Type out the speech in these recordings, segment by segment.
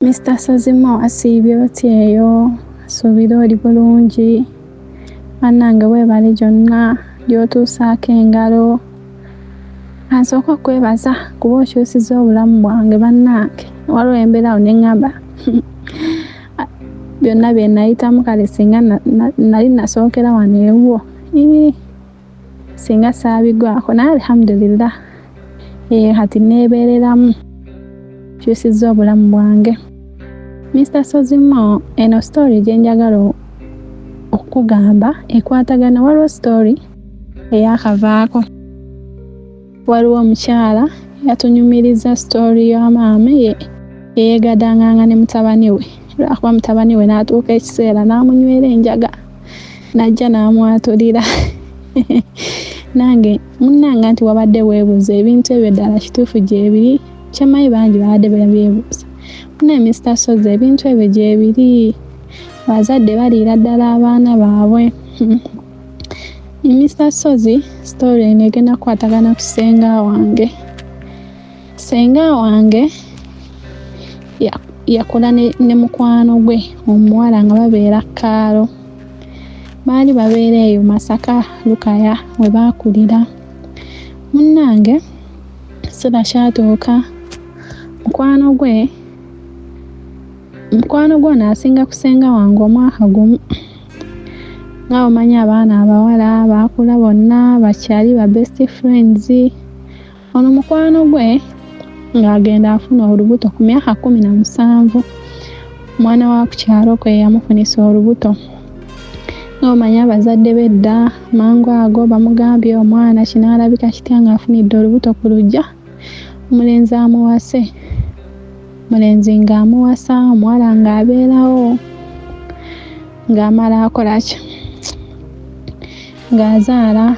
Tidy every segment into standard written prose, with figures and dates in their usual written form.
Mr. Sozimo asiibye oti eyo, asuubira oli bulungi. Bannange weebale gyonna gy'otuusaako engalo. Ansooka okwebaza kuba okyusizza obulamu bwange bannange. Waliwo embeera awo ne ŋŋamba byonna bye nayitamu kale singa nali nasookera wano ewuwo. Singa saabigwako naye alhamdulillah. Kati neebeereramu. Kyusizza obulamu bwange. Mr. Sozimo, eno story gye njagala okugamba ekwatagana waliwo story eyakavaako. Waliwo omukyala yatunyumiriza story ya maama yeyegadanganga ne mutabani we. Lwakuba mutabani we n'atuuka ekiseera n'amunywera enjaga. N'ajja n'amwatulira. Nange munnanga nti wabadde weebuuza ebintu ebyo ddala kituufu gyebiri. Kyamayi bangi babadde bebyebuuza. Naye Mr. Sozi ebintu ebyo gyebiri. Bazadde baliira ddala abaana baabwe. Mr. Sozi story eno egenda kukwatagana ku senga wange. Senga wange yakola ne mukwano gwe omuwala nga babeera Kaalo. Baali babeera eyo Masaka Lukaya we baakulira. Munnange kiseera kyatuuka mukwano gwe n'asinga kusenga wange omwaka gumu. Nga omanyi abaana abawala baakula bonna bakyali ba best friends. Ono mukwano gwe ng'agenda afuna olubuto ku myaka 17. Omwana wa ku kyalo kwe yamufunisa olubuto. Nga omanyi abazadde bedda mangu ago bamugambye omwana kinaalabika kitya ng'afunidde olubuto ku luggya. Omulenzi amuwase. Mulenzi ng'amuwasa omuwala ng'abeerawo ng'amala akola ki ng'azaala.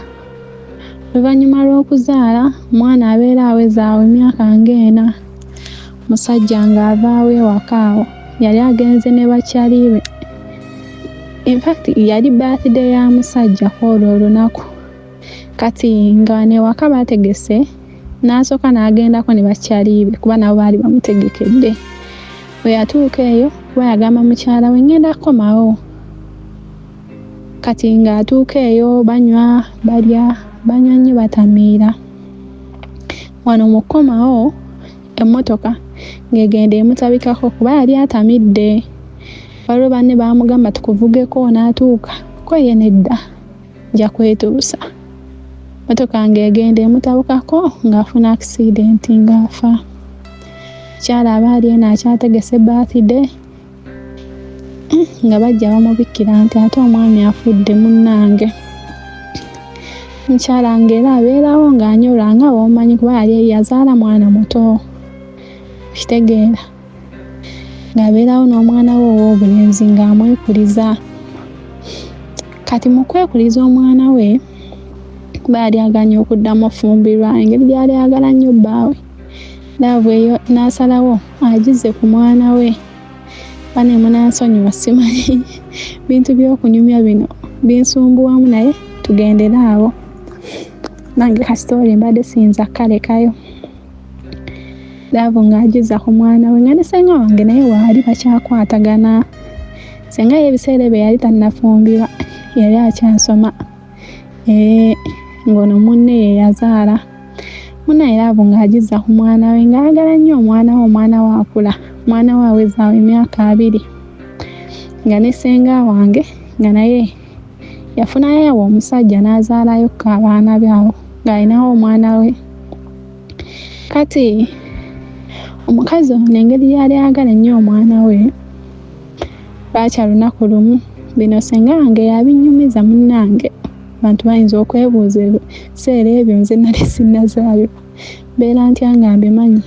Oluvannyuma lw'okuzaala omwana abeera awezaawo emyaka ng'ena. Musajja ng'avaawo ewaka awo yali agenze ne bakyali be. In fact yali birthday ya musajja kwolwo olunaku. Kati nga newaka baategese n'asooka n'agendako ne bakyali be kuba nabo baali bamutegekedde. Bwe yatuuka eyo kuba yagamba mukyala we ngenda kukomawo. Kati ng'atuuka eyo banywa balya banywa nnyo batamiira. Wano mu kukomawo emmotoka ng'egenda emutabikako kuba yali atamidde. Waliwo banne baamugamba tukuvugeko n'atuuka ko ye nedda nja kwetuusa. Motoka ng'egenda emutabukako ng'afuna accident ng'afa. Mukyala abaali eno akyategese birthday nga bajja bamubikkira nti ate omwami afudde munnange. Mukyala ng'era abeerawo ng'anyolwa nga bw'omanyi kuba yali yazaala mwana muto. Kitegeera ng'abeerawo n'omwana we ow'obulenzi ng'amwekuliza. Kati mu kwekuliza omwana we baali aganye okuddamu ofumbirwa engeri gy'ali ayagala nnyo bbaawe. Laavu eyo n'asalawo agize ku mwana we. Bane munansonyiwa simanyi bintu by'okunyumya bino binsumbuwamu naye tugendera awo. Nange kasitooli mbadde siyinza kalekayo. Laavu ng'agiza ku mwana we nga ne senga wange naye waali bakyakwatagana. Senga ye ebiseera ebyo yali tannafumbirwa yali akyasoma. Ng'ono munne ye yazaala. Munne laavu ng'agiza ku mwana we ng'ayagala nnyo omwana we akula. Mwana we awezaawo emyaka 2. Nga ne senga wange nga naye yafunayo awo omusajja n'azaalayo ku abaana baabo ng'alinawo omwana we. Kati omukazi ono engeri yali ayagala ennyo omwana we baakya lunaku lumu. Bino senga wange yabinyumiza munnange. Abantu bayinza okwebuuza ebiseera ebyo nze nali sinnazaayo. Mbeera ntya nga mbimanyi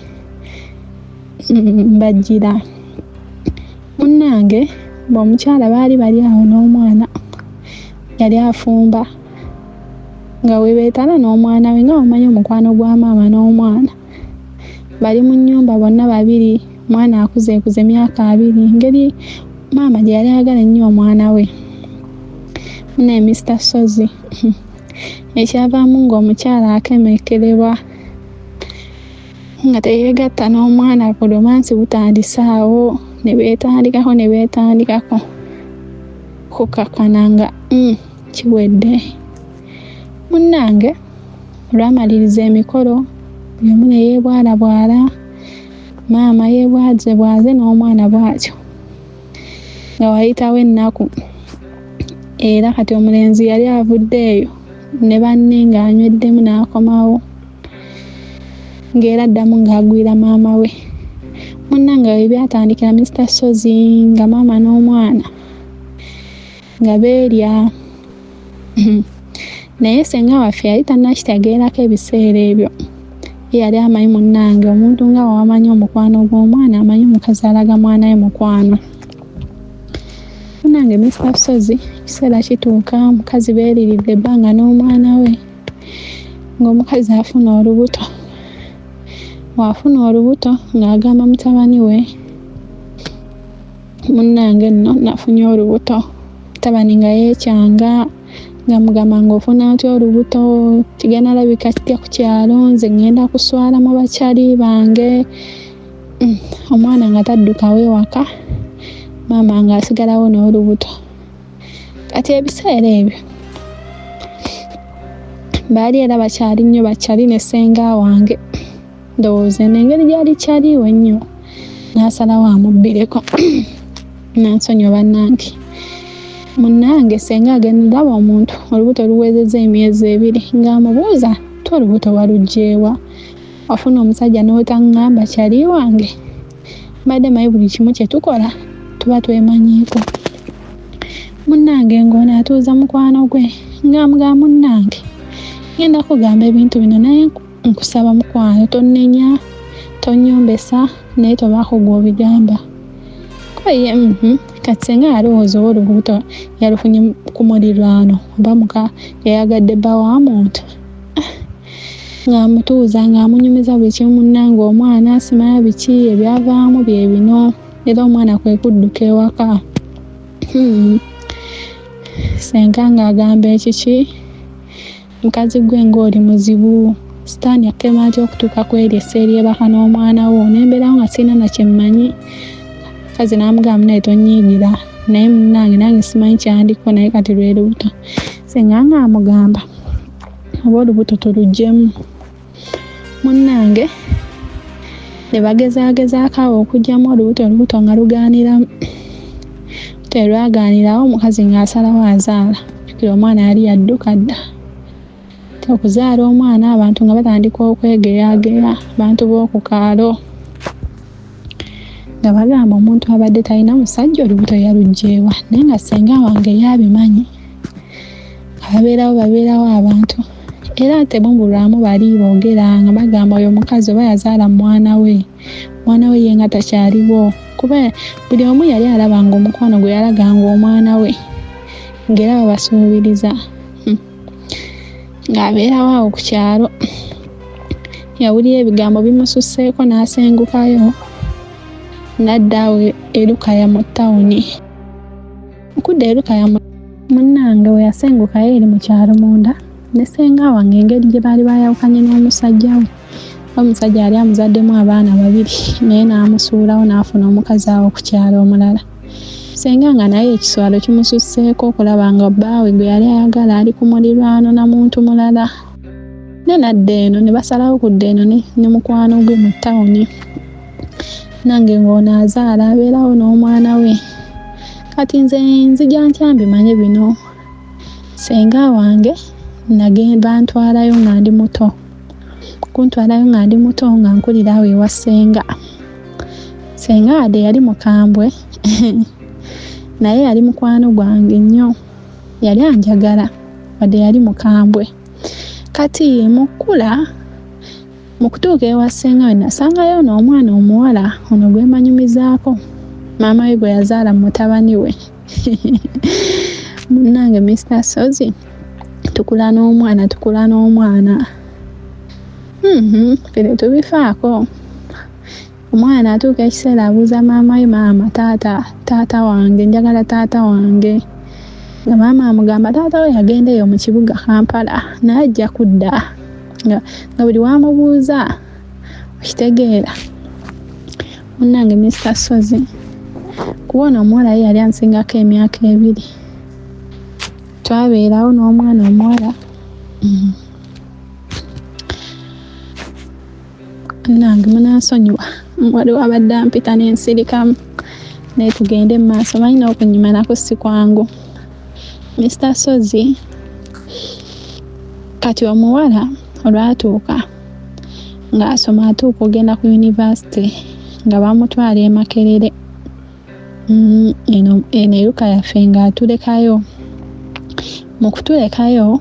mbajjira. Munnange bw'omukyala baali bali awo n'omwana yali afumba nga webeetala n'omwana we nga omanyi omukwano gwa maama n'omwana. Bali mu nnyumba bonna babiri. Mwana akuzeekuze emyaka 2. Ngeri maama gye yali ayagala ennyo omwana we. Munne Mr. Sozi ekyavaamu ng'omukyala akemekererwa. nga teyeegatta n'omwana ku romansi butandise awo ne beetandikako kukakana nga kiwedde. Munnange olwamaliriza emikolo buli omu ne yeebwalabwala, maama yeebwaze n'omwana bw'atyo. Nga wayitawo ennaku era kati omulenzi yali avuddeeyo ne banne ng'anyweddemu n'akomawo ng'era addamu ng'agwira maama we. Munnange bwe byatandikira Mr. Sozi nga maama n'omwana nga beerya. Naye ssenga waffe yali tannakitegeerako ebiseera ebyo. Yali amanyi munnange omuntu nga wamanyi omukwano gw'omwana amanyi omukazi alaga mwana we mukwano. Munnange Mr. Sozi ekiseera kituuka omukazi beeriridde ebbanga n'omwana we ng'omukazi afuna olubuto. Wafuna olubuto ng'agamba mutabani we, munnange nno nafunye olubuto. Mutabani nga yeekyanga nga mugamba ng'ofuna otya olubuto, kigenda labika kitya ku kyalo, nze ngenda kuswala mu bakyali bange. Omwana nga taddukawo ewaka, maama ng'asigalawo n'olubuto. Kati ebiseera ebyo baali era bakyali nnyo bakyali ne ssenga wange. Ndowooza n'engeri gyali kyaliwo ennyo n'asalawo amubbireko n'ansonyiwa bannange. Munnange ssenga agenda ndaba omuntu olubuto luwezezza emyezi 2 ng'amubuuza ti olubuto waluggyeewa, wafuna omusajja n'otaŋŋamba kyali wange? Mbadde manyi buli kimu kye tukola tuba twemanyiiko. Munnange ng'ono atuuza mukwano gwe ng'amugamba munnange ngenda kugamba ebintu bino naye nkusaba mukwano tonnenya tonnyombesa naye tobaako gw'obigamba. Koye kati ssenga yalowooza oba olubuto yalufunye ku muliraano oba muka yayagadde bba wa muntu. Ng'amutuuza ng'amunyumiza buli kimu munnange omwana simanya biki ebyavaamu bye bino era omwana kwe kudduka ewaka. Ssenga ng'agamba ekiki mukazi gwe ng'oli muzibu sitaani akema atya okutuuka ku eryo esseeri ebaka n'omwana wo n'embeerawo nga sirina na kye mmanyi. Kazi n'amugamba naye tonyiigira naye munnange nange simanyi kyandiko naye kati lwe lubuto. Ssenga ng'amugamba oba olubuto tuluggyemu. Munnange ne bagezaagezaako awo okuggyamu olubuto nga lugaaniramu. Terwagaanirawo omukazi ng'asalawo azaala. Jjukira omwana yali yadduka dda. Okuzaala omwana abantu nga batandika okwegeyageya, abantu b'oku kaalo nga bagamba omuntu abadde talina musajja olubuto yaluggyeewa. Naye nga ssenga wange yabimanyi. Babeerawo abantu era tebumubulwamu bali boogera nga bagamba oyo omukazi oba yazaala mwana we ye nga takyaliwo. Kuba buli omu yali alaba nga omukwano gwe yalaganga omwana we ng'era babasuubiriza. Ng'abeerawo awo ku kyalo yawulira ebigambo bimususseeko n'asengukayo n'adda awo erukaya mu ttawuni. Okudda erukaya munnange we yasengukayo eri mu kyalo munda ne ssenga wange engeri gye baali bayawukanye n'omusajja we. Omusajja yali amuzaddemu abaana 2 naye n'amusuulawo n'afuna omukazi awo ku kyalo omulala. Ssenga nga naye ekiswalo kimususseeko okulaba nga bbaawe gwe yali ayagala ali ku muliraano na muntu mulala. Ne nadda eno ne basalawo kudda eno ne mukwano gwe mu ttawuni. Nange ng'ono azaala abeerawo n'omwana we. Kati nze nzija ntya mbimanye bino? Ssenga wange bantwalayo nga ndi muto. Kuntwalayo nga ndi muto nga nkulira awo ewa ssenga. Ssenga wadde yali mukambwe naye yali mukwano gwange nnyo. Yali anjagala wadde yali mukambwe. Kati mukula mu kutuuka ewa ssenga we nasangayo n'omwana omuwala ono gwe manyumizaako. Maama we gwe yazaala mutabani we. Munnange Mr. Sozi tukula n'omwana. Fire tubifaako. Omwana atuuka ekiseera abuuza maama we, maama taata wange njagala taata wange. Nga maama amugamba taata we yagenda eyo mu kibuga Kampala naye ajja kudda. Nga buli wamubuuza okitegeera munnange Mr. Sozi kubona omuwala ye yali ansingako emyaka 2 twabeerawo n'omwana omuwala nange munansonyiwa waliwo abadde ampita n'ensirikamu naye tugende mu maaso balina okunyima nako si kwangu. Mr. Sozi kati omuwala olwatuuka ng'asoma atuuka ogenda ku university nga bamutwala e Makerere eno eruka yaffe ng'atulekayo. Mu kutulekayo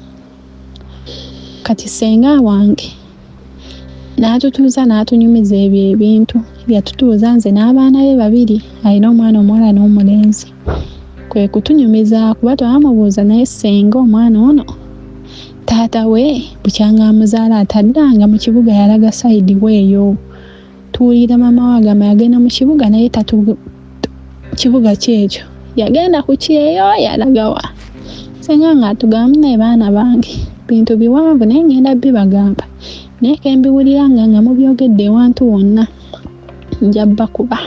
kati senga wange n'atutuuza n'atunyumiza ebyo ebintu yatutuuza nze n'abaana be 2 alina omwana omuwala n'omulenzi. Kwe kutunyumiza kuba twamubuuza naye senga omwana ono taata we bukyanga amuzaala ataddanga mu kibuga yalaga sayidi weeyo. Tuwulira mama wagamba yagenda mu kibuga naye kibuga kyekyo yagenda ku kyeyo yalagawa. Senga ng'atugamba naye baana bange bintu biwanvu naye ngenda bibagamba naye kembiwuliranga nga mubyogedde ewantu wonna nja bakuba.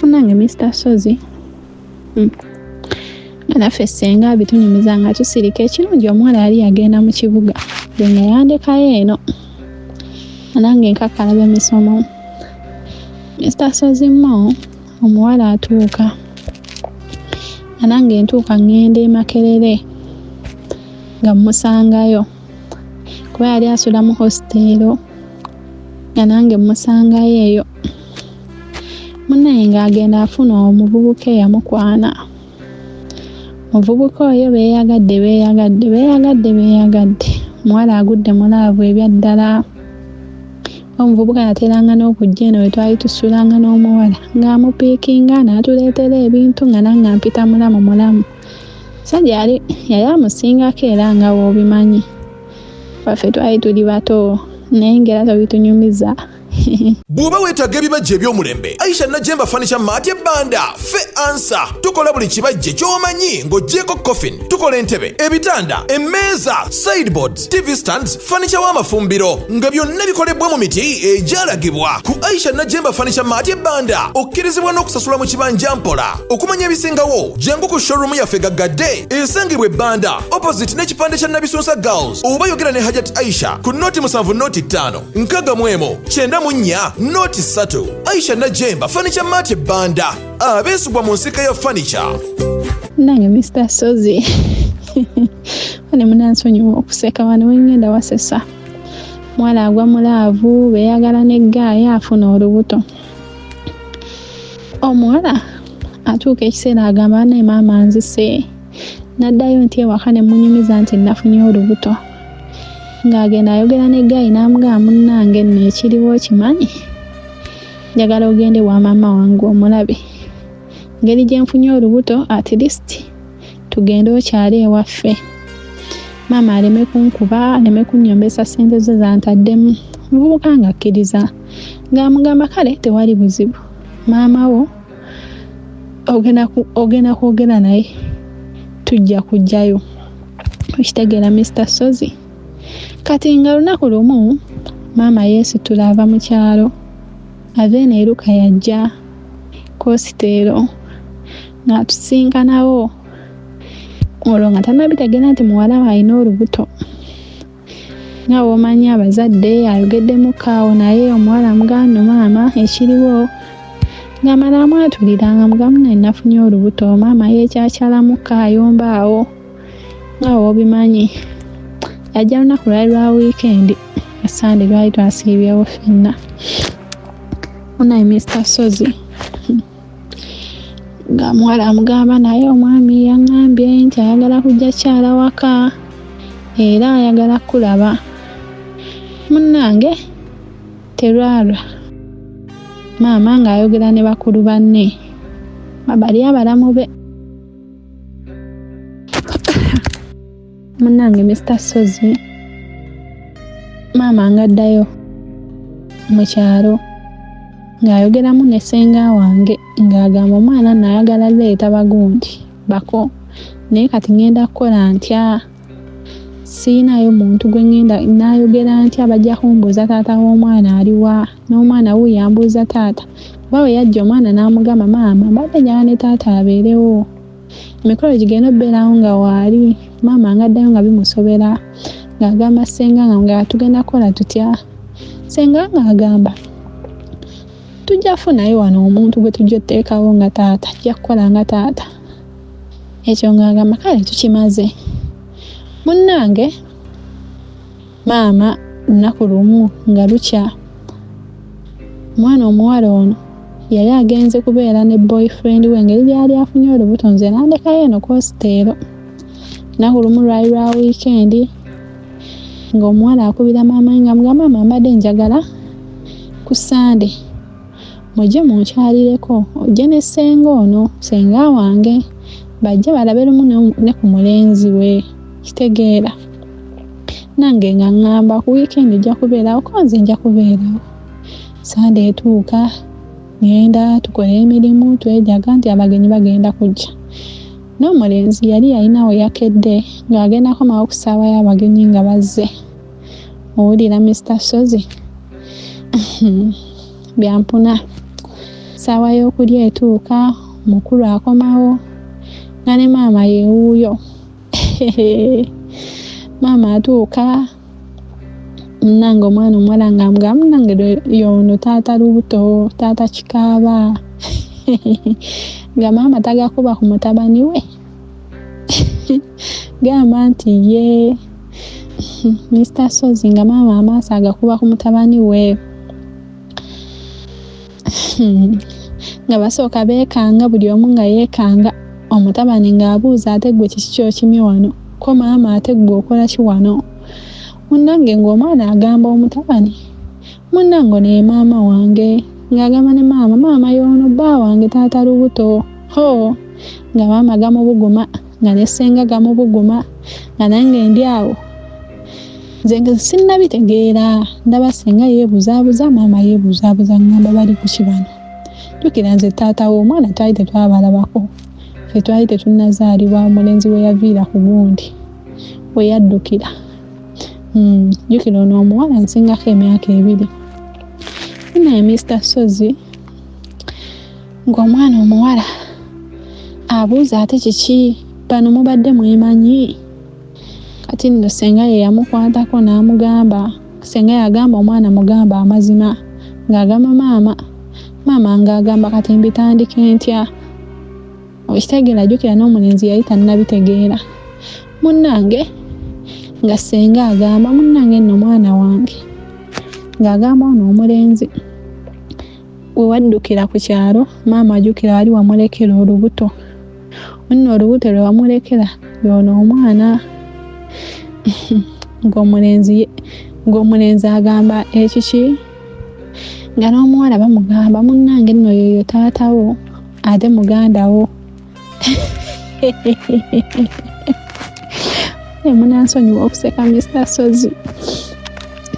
Munnange Mr. Sozi naffe senga bitunyumiza nga tusirika ekirungi omuwala yali yagenda mu kibuga gye nga yandekayo eno nange nkakkalaba emisomo. Mr. Sozi mo omuwala atuuka nange ntuuka ngenda e Makerere nga musangayo kuba yali asula mu hostelo nga nange musangayo eyo. Munnaye ng'agenda afuna omuvubuka eyamukwana. Omuvubuka oyo beeyagadde omuwala agudde mu laavu ebya ddala. Omuvubuka yateranga n'okujja eno we twali tusulanga n'omuwala ng'amupiikinga n'atuleetera ebintu nga nange mpita mulamu. Sajja yali amusingako era nga w'obimanyi baffe twali tuli bato naye ngera tobitunyumiza. Bw'oba weetaaga ebibajje eby'omulembe Aisha Najemba Furniture Mart Banda ffe ansa tukola buli kibajje ky'omanyi ng'oggyeko coffin, tukola entebe, ebitanda, emmeeza, sideboards, TV stands, furniture w'amafumbiro nga byonna bikolebwa mu miti egyalagibwa. Ku Aisha Najemba Furniture Mart Banda okkirizibwa n'okusasula mu kibanja mpola. Okumanya ebisingawo jangu ku showroom yaffe gaggadde esangibwa Banda opposite n'ekipande kya Nabisunsa Girls oba yogera ne Hajat Aisha ku noti 7 noti 5 nkaga mwemo 9 noti 3. Aisha Najemba Furniture Mart Banda abeesubwa mu nsika ya furniture. Nange Mr. Sozi wane munansonyiwa okuseka wano wengenda wasesa mwala agwa mu laavu beeyagala n'eggaaya afuna olubuto. Omuwala atuuka ekiseera agamba naye maama nzise naddayo nti ewaka ne munyumiza nti nafunye olubuto ng'agenda ayogera n'eggayi n'amugamba munnange nno ekiriwo kimanyi njagala ogende wa maama wange omulabe ngeri gye nfunye olubuto at least tugende okyali ewaffe maama aleme kunkuba aleme kunnyombesa ssente ze zantaddemu. Muvubuka ng'akkiriza ng'amugamba kale tewali buzibu maama wo ogenda kwogera naye tujja kujjayo. Okitegeera Mr. Sozi kati nga lunaku lumu maama yeesitula ava mu kyalo ava eno eruka yajja kositeero ng'atusinkanawo olwo nga tannabitegeera nti muwala we alina olubuto. Nga bw'omanyi abazadde ayogedde mukaawo naye omuwala amugamba maama ekiriwo ng'amala amwatulira nga mugamba naye nafunye olubuto. Maama yeekyakyalamuka ayomba awo nga bw'obimanyi. Yajja lunaku lwali lwa wiikendi Sande lwali twasiibyewo ffenna. Munaye Mr. Sozi nga muwala amugamba naye omwami yaŋŋambye nti ayagala kujja kyala waka era ayagala kulaba. Munnange terwalwa maama ng'ayogera ne bakulu banne bali abalamu be. Munnange Mr. Sozi maama ngaddayo mu kyalo ng'ayogeramu ne senga wange ng'agamba omwana n'ayagala leeta bagundi bako naye kati ngenda kukola ntya. siinayo muntu gwe ngenda naayogera nti abajja kumbuuza taata w'omwana aliwa, n'omwana wuuyo yambuuza taata. Kuba bwe yajja omwana n'amugamba maama mbadde njagala ne taata abeerewo. Emikolo gigenda obbeerawo nga waali, maama ng'addayo nga bimusobera, ng'agamba ssenga nga tugenda kukola tutya. Ssenga ng'agamba tujja kufunayo wano omuntu gwe tujja otteekawo nga taata, ajja kukola nga taata. Ekyo ng'agamba kale tukimaze. Munnange maama lunaku lumu nga lukya, omwana omuwala ono yali agenze kubeera ne boyfriend we engeri gyali afunye olubuto, nze nandekayo eno kositeero. Lunaku lumu lwali lwa wiikendi ng'omuwala akubira maama nga mugamba maama mbadde njagala ku Sande mujje munkyalireko, ojje ne ssenga ono, ssenga wange, bajje balabe lumu ne ku mulenzi we. Kitegeera nange nga ngamba ku wiikendi ojja kubeerawo, ko nze nja kubeerawo. Sande etuuka ngenda tukola emirimu, twejaga nti abagenyi bagenda kujja. N'omulenzi yali yalina we yakedde ng'agenda komawo ku ssaawa y'abagenyi nga bazze. Owulira Mr. Sozi byampuna. Ssaawa y'okulya etuuka, mukulu akomawo nga ne maama yeewuuyo. Maama atuuka, munnange omwana omuwala ng'amugamba munnange y'ono taata lubuto, taata kikaaba. Nga maama tagakuba ku mutabani we. Gamba nti ye Mr. Sozi nga maama amaaso agakuba ku mutabani we. Nga basooka beekanga, buli omu nga yeekanga. Omutabani ng'abuuza ate gwe kiki ky'okimye wano, ko maama ate gwe okola ki wano. Munnange ng'omwana agamba omutabani munnange ne maama wange, ng'agamba ne maama maama y'ono bba wange taata lubuto. Ho nga maama gamubuguma, nga ne ssenga gamubuguma, nga nange ndi awo nze sinnabitegeera. Ndaba ssenga yeebuzaabuza, maama yeebuzaabuza, ngamba bali ku kibano. Jjukira nze taata w'omwana twali tetwabalabako, ffe twali tetunnazaalibwa, omulenzi we yaviira ku gundi we yaddukira. Jjukira ono omuwala nsingako emyaka 2. Naye Mr. Sozi ng'omwana omuwala abuuza ate kiki bano mubadde mwemanyi. Kati nno ssenga ye yamukwatako n'amugamba, ssenga yagamba omwana mugamba amazima, ng'agamba maama ng'agamba kati mbitandike ntya. Okitegeera jjukira n'omulenzi yali tannabitegeera. Munnange nga ssenga agamba munnange nno mwana wange, ng'agamba ono omulenzi we waddukira ku kyalo, maama ajjukira wali wamulekera olubuto. Nno olubuto lwe wamulekera y'ono omwana. Ng'omulenzi agamba ekiki, nga n'omuwala bamugamba munnange nno yoyo taatawo ate mugandawo. Munansonyiwa okuseka Mr. Sozi.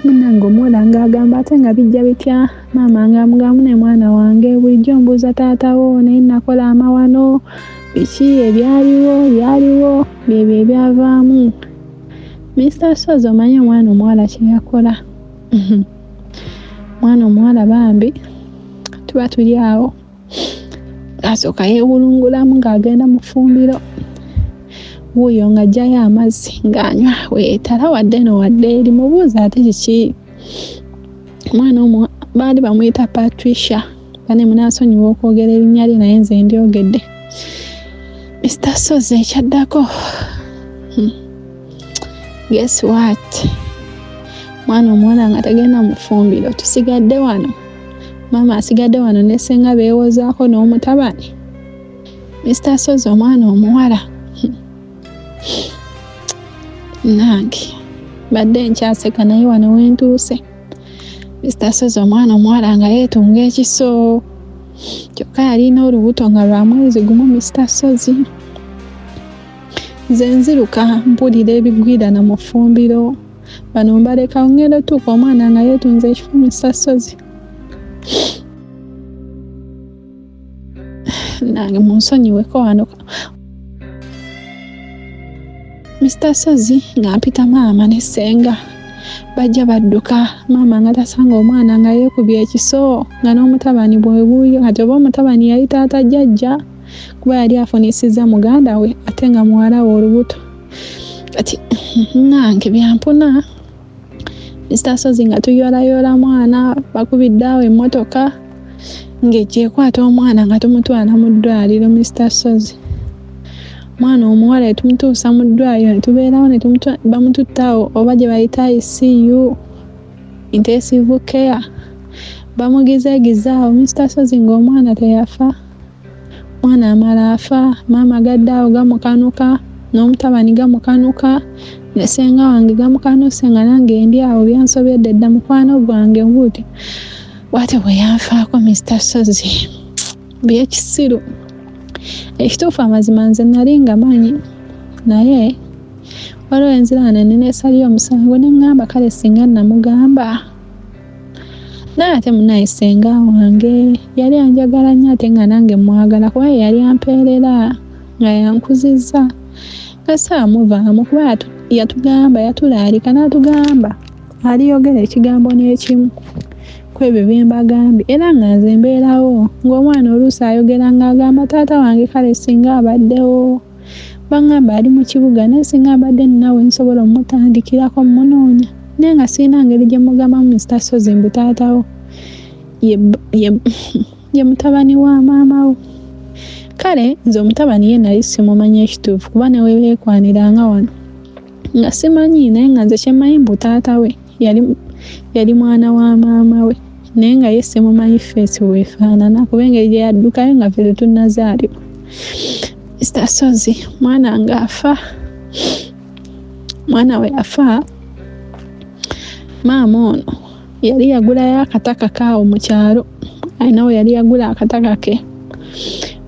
Munnange omuwala ng'agamba ate nga bijja bitya, maama ng'amugamba ne mwana wange bulijjo mbuuza taatawo naye nakola amawano, biki ebyaliwo byebyo ebyavaamu. Mr. Sozi omanyi omwana omuwala kye yakola. Mwana omuwala bambi tuba tuli awo, asooka yeewulungulamu ng'agenda mu ffumbiro, wuuyo ng'aggyayo amazzi ng'anywa, weetala wadde no wadde eri mubuuza ate kiki. Omwana baali bamuyita Patricia, bane munansonyiwa okwogera erinnya lye naye nze ndyogedde. Mr. Sozi ekyaddako, guess what? Mwana omuwala nga tagenda mu ffumbiro, tusigadde wano. Maama asigadde wano ne ssenga beewozaako n'omutabani. Mr. Sozi omwana omuwala, nange badde nkyaseka naye wano wentuuse. Mr. Sozi omwana omuwala nga yeetunga ekiso, kyokka yalina olubuto nga lwa mwezi gumu. Mr. Sozi nze nziruka mpulira ebigwirana mu ffumbiro, bano mbalekawo ngenda otuuka omwana nga yeetunze ekifo. Mr. Sozi nange munsonyiweko wano. Mr. Sozi ng'ampita maama ne ssenga bajja badduka maama nga tasanga omwana nga yeekubye ekiso nga n'omutabani bwe buuyo kati oba omutabani yali taata jjajja kuba yali afunisizza muganda we ate nga muwala we olubuto kati nange byampuna Mr. Sozi nga tuyoolayoola mwana bakubidde awo emmotoka ng'ejja ekwata omwana nga tumutwala mu ddwaliro Mr. Sozi. Mwana omuwala tumutuusa mu ddwaliro ne tubeerawo ne bamututta awo oba gye bayita ICU intensive care bamugizeegiza awo Mr. Sozi ng'omwana teyafa. Mwana amala afa maama gadde awo gamukanuka n'omutabani gamukanuka ne ssenga wange gamukanuse nga nange ndi awo byansobedde dda mukwano gwange nguti bw'ate bwe yanfaako Mr. Sozi by'ekisiru. Ekituufu amazima nze nali ngamanyi naye waliwo enziraano ennene esali omusango ne ŋŋamba kale singa namugamba. Naye ate munaye ssenga wange yali anjagala nnyo ate nga nange mwagala kuba yali ampeerera nga yankuzizza nga saamuvaamu kuba yatugamba yatulaalika n'atugamba aliyogera ekigambo n'ekimu ku ebyo bye mbagambye era nga nze mbeerawo ng'omwana oluusi ayogera ng'agamba taata wange kale singa abaddewo bangamba ali mu kibuga naye singa abadde ninawe nsobola omutandikirako munoonya naye nga sirina ngeri gye mugambamu Mr. Sozi mbu taatawo ye mutabani wa maama wo. Kale nze omutabani ye nali simumanyi ekituufu kuba ne weekwaniranga wano nga simanyi naye nga nze kyemmanyi mbu taata we yali mwana wa maama we naye nga ye simumanyi feesi weefaanana kuba engeri gye yaddukayo nga ffe tetunnazaalibwa. Mr. Sozi mwana ng'afa mwana we afa maama ono yali yagulayo akataka kaawo mu kyalo alina we yali yagula akataka ke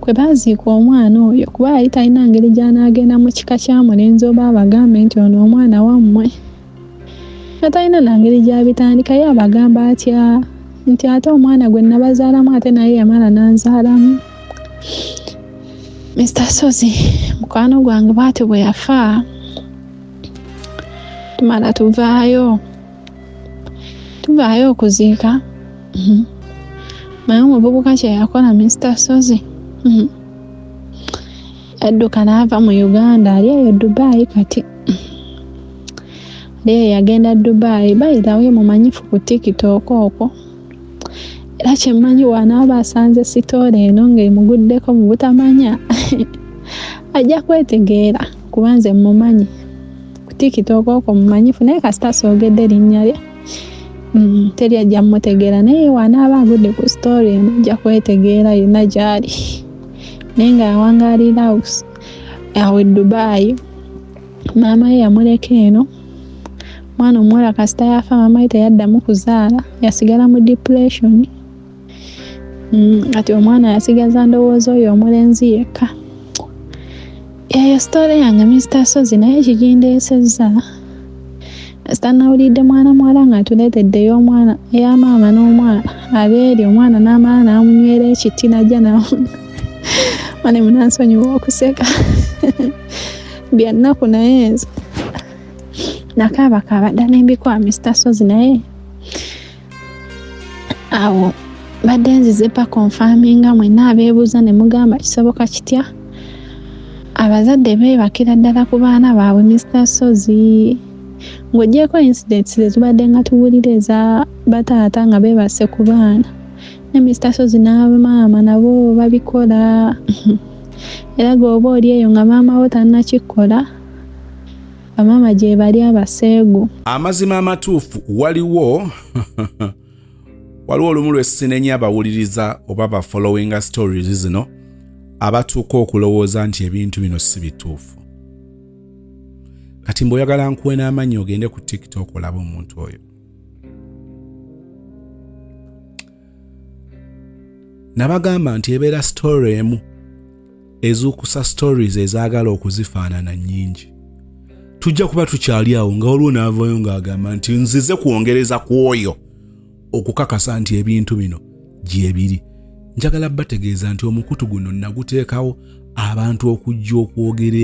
kwe baaziika omwana oyo kuba yali talina ngeri gy'anaagenda mu kika kya mulenzi oba abagambe nti ono omwana wammwe nga talina na ngeri gy'abitandika ye abagamba atya nti ate omwana gwe nabazaalamu ate naye yamala n'anzaalamu. Mr. Sozi mukwano gwange bw'ati bwe yafa tumala tuvaayo okuziika naye omuvubuka kye yakola Mr. Sozi yadduka n'ava mu Uganda ali eyo Dubai kati ali eyo yagenda Dubai bayitawo mumanyifu ku TikTok okwo era kyemmanyi wanaaba asanze sitoole eno ng'emuguddeko mu butamanya ajja kwetegeera kuba nze mumanyi ku TikTok okwo mumanyifu naye kasita soogedde linnya lye teri ajja mmutegeera naye wanaaba agudde ku story eno ajja kwetegeera yonna gy'ali naye nga yawangaalira awo e Dubai maama ye yamuleka eno mwana omuwala kasita yafa maama ye teyaddamu kuzaala yasigala mu depression kati omwana yasigaza ndowooza oyo omulenzi yekka. Eyo story yange Mr. Sozi naye kigindeesezza kasita nawulidde mwana muwala nga tuleeteddeyo omwana eya maama n'omwana abeeri omwana n'amala n'amunywera ekiti najja mane munansonyiwa okuseka bya nnaku naye nze nakaabakaaba dda nembikwa Mr. Sozi naye awo badde nzize pa confirminga mwenna abeebuuza ne mugamba kisoboka kitya abazadde beebakira ddala ku baana baabwe Mr. Sozi ng'oggyeko incidents ezibadde nga tuwuliriza bataata nga beebase ku baana ne Mr. Sozi n'abamaama nabo babikola era g'oba oli eyo nga maama wo tannakikola bamaama gye bali abaseegu. Amazima amatuufu waliwo olumu lw'essinenya abawuliriza oba bafollowinga stories zino abatuuka okulowooza nti ebintu bino si bituufu. Kati mb'oyagala nkuwe n'amanyi ogende ku TikTok olaba omuntu oyo. Nabagamba nti ebeera story emu ezuukusa stories ezaagala okuzifaanana nnyingi. Tujja kuba tukyali awo nga waliwo n'avaayo ng'agamba nti nzize kwongereza ku oyo okukakasa nti ebintu bino gyebiri. Njagala bategeeza nti omukutu guno naguteekawo abantu okujja okwogera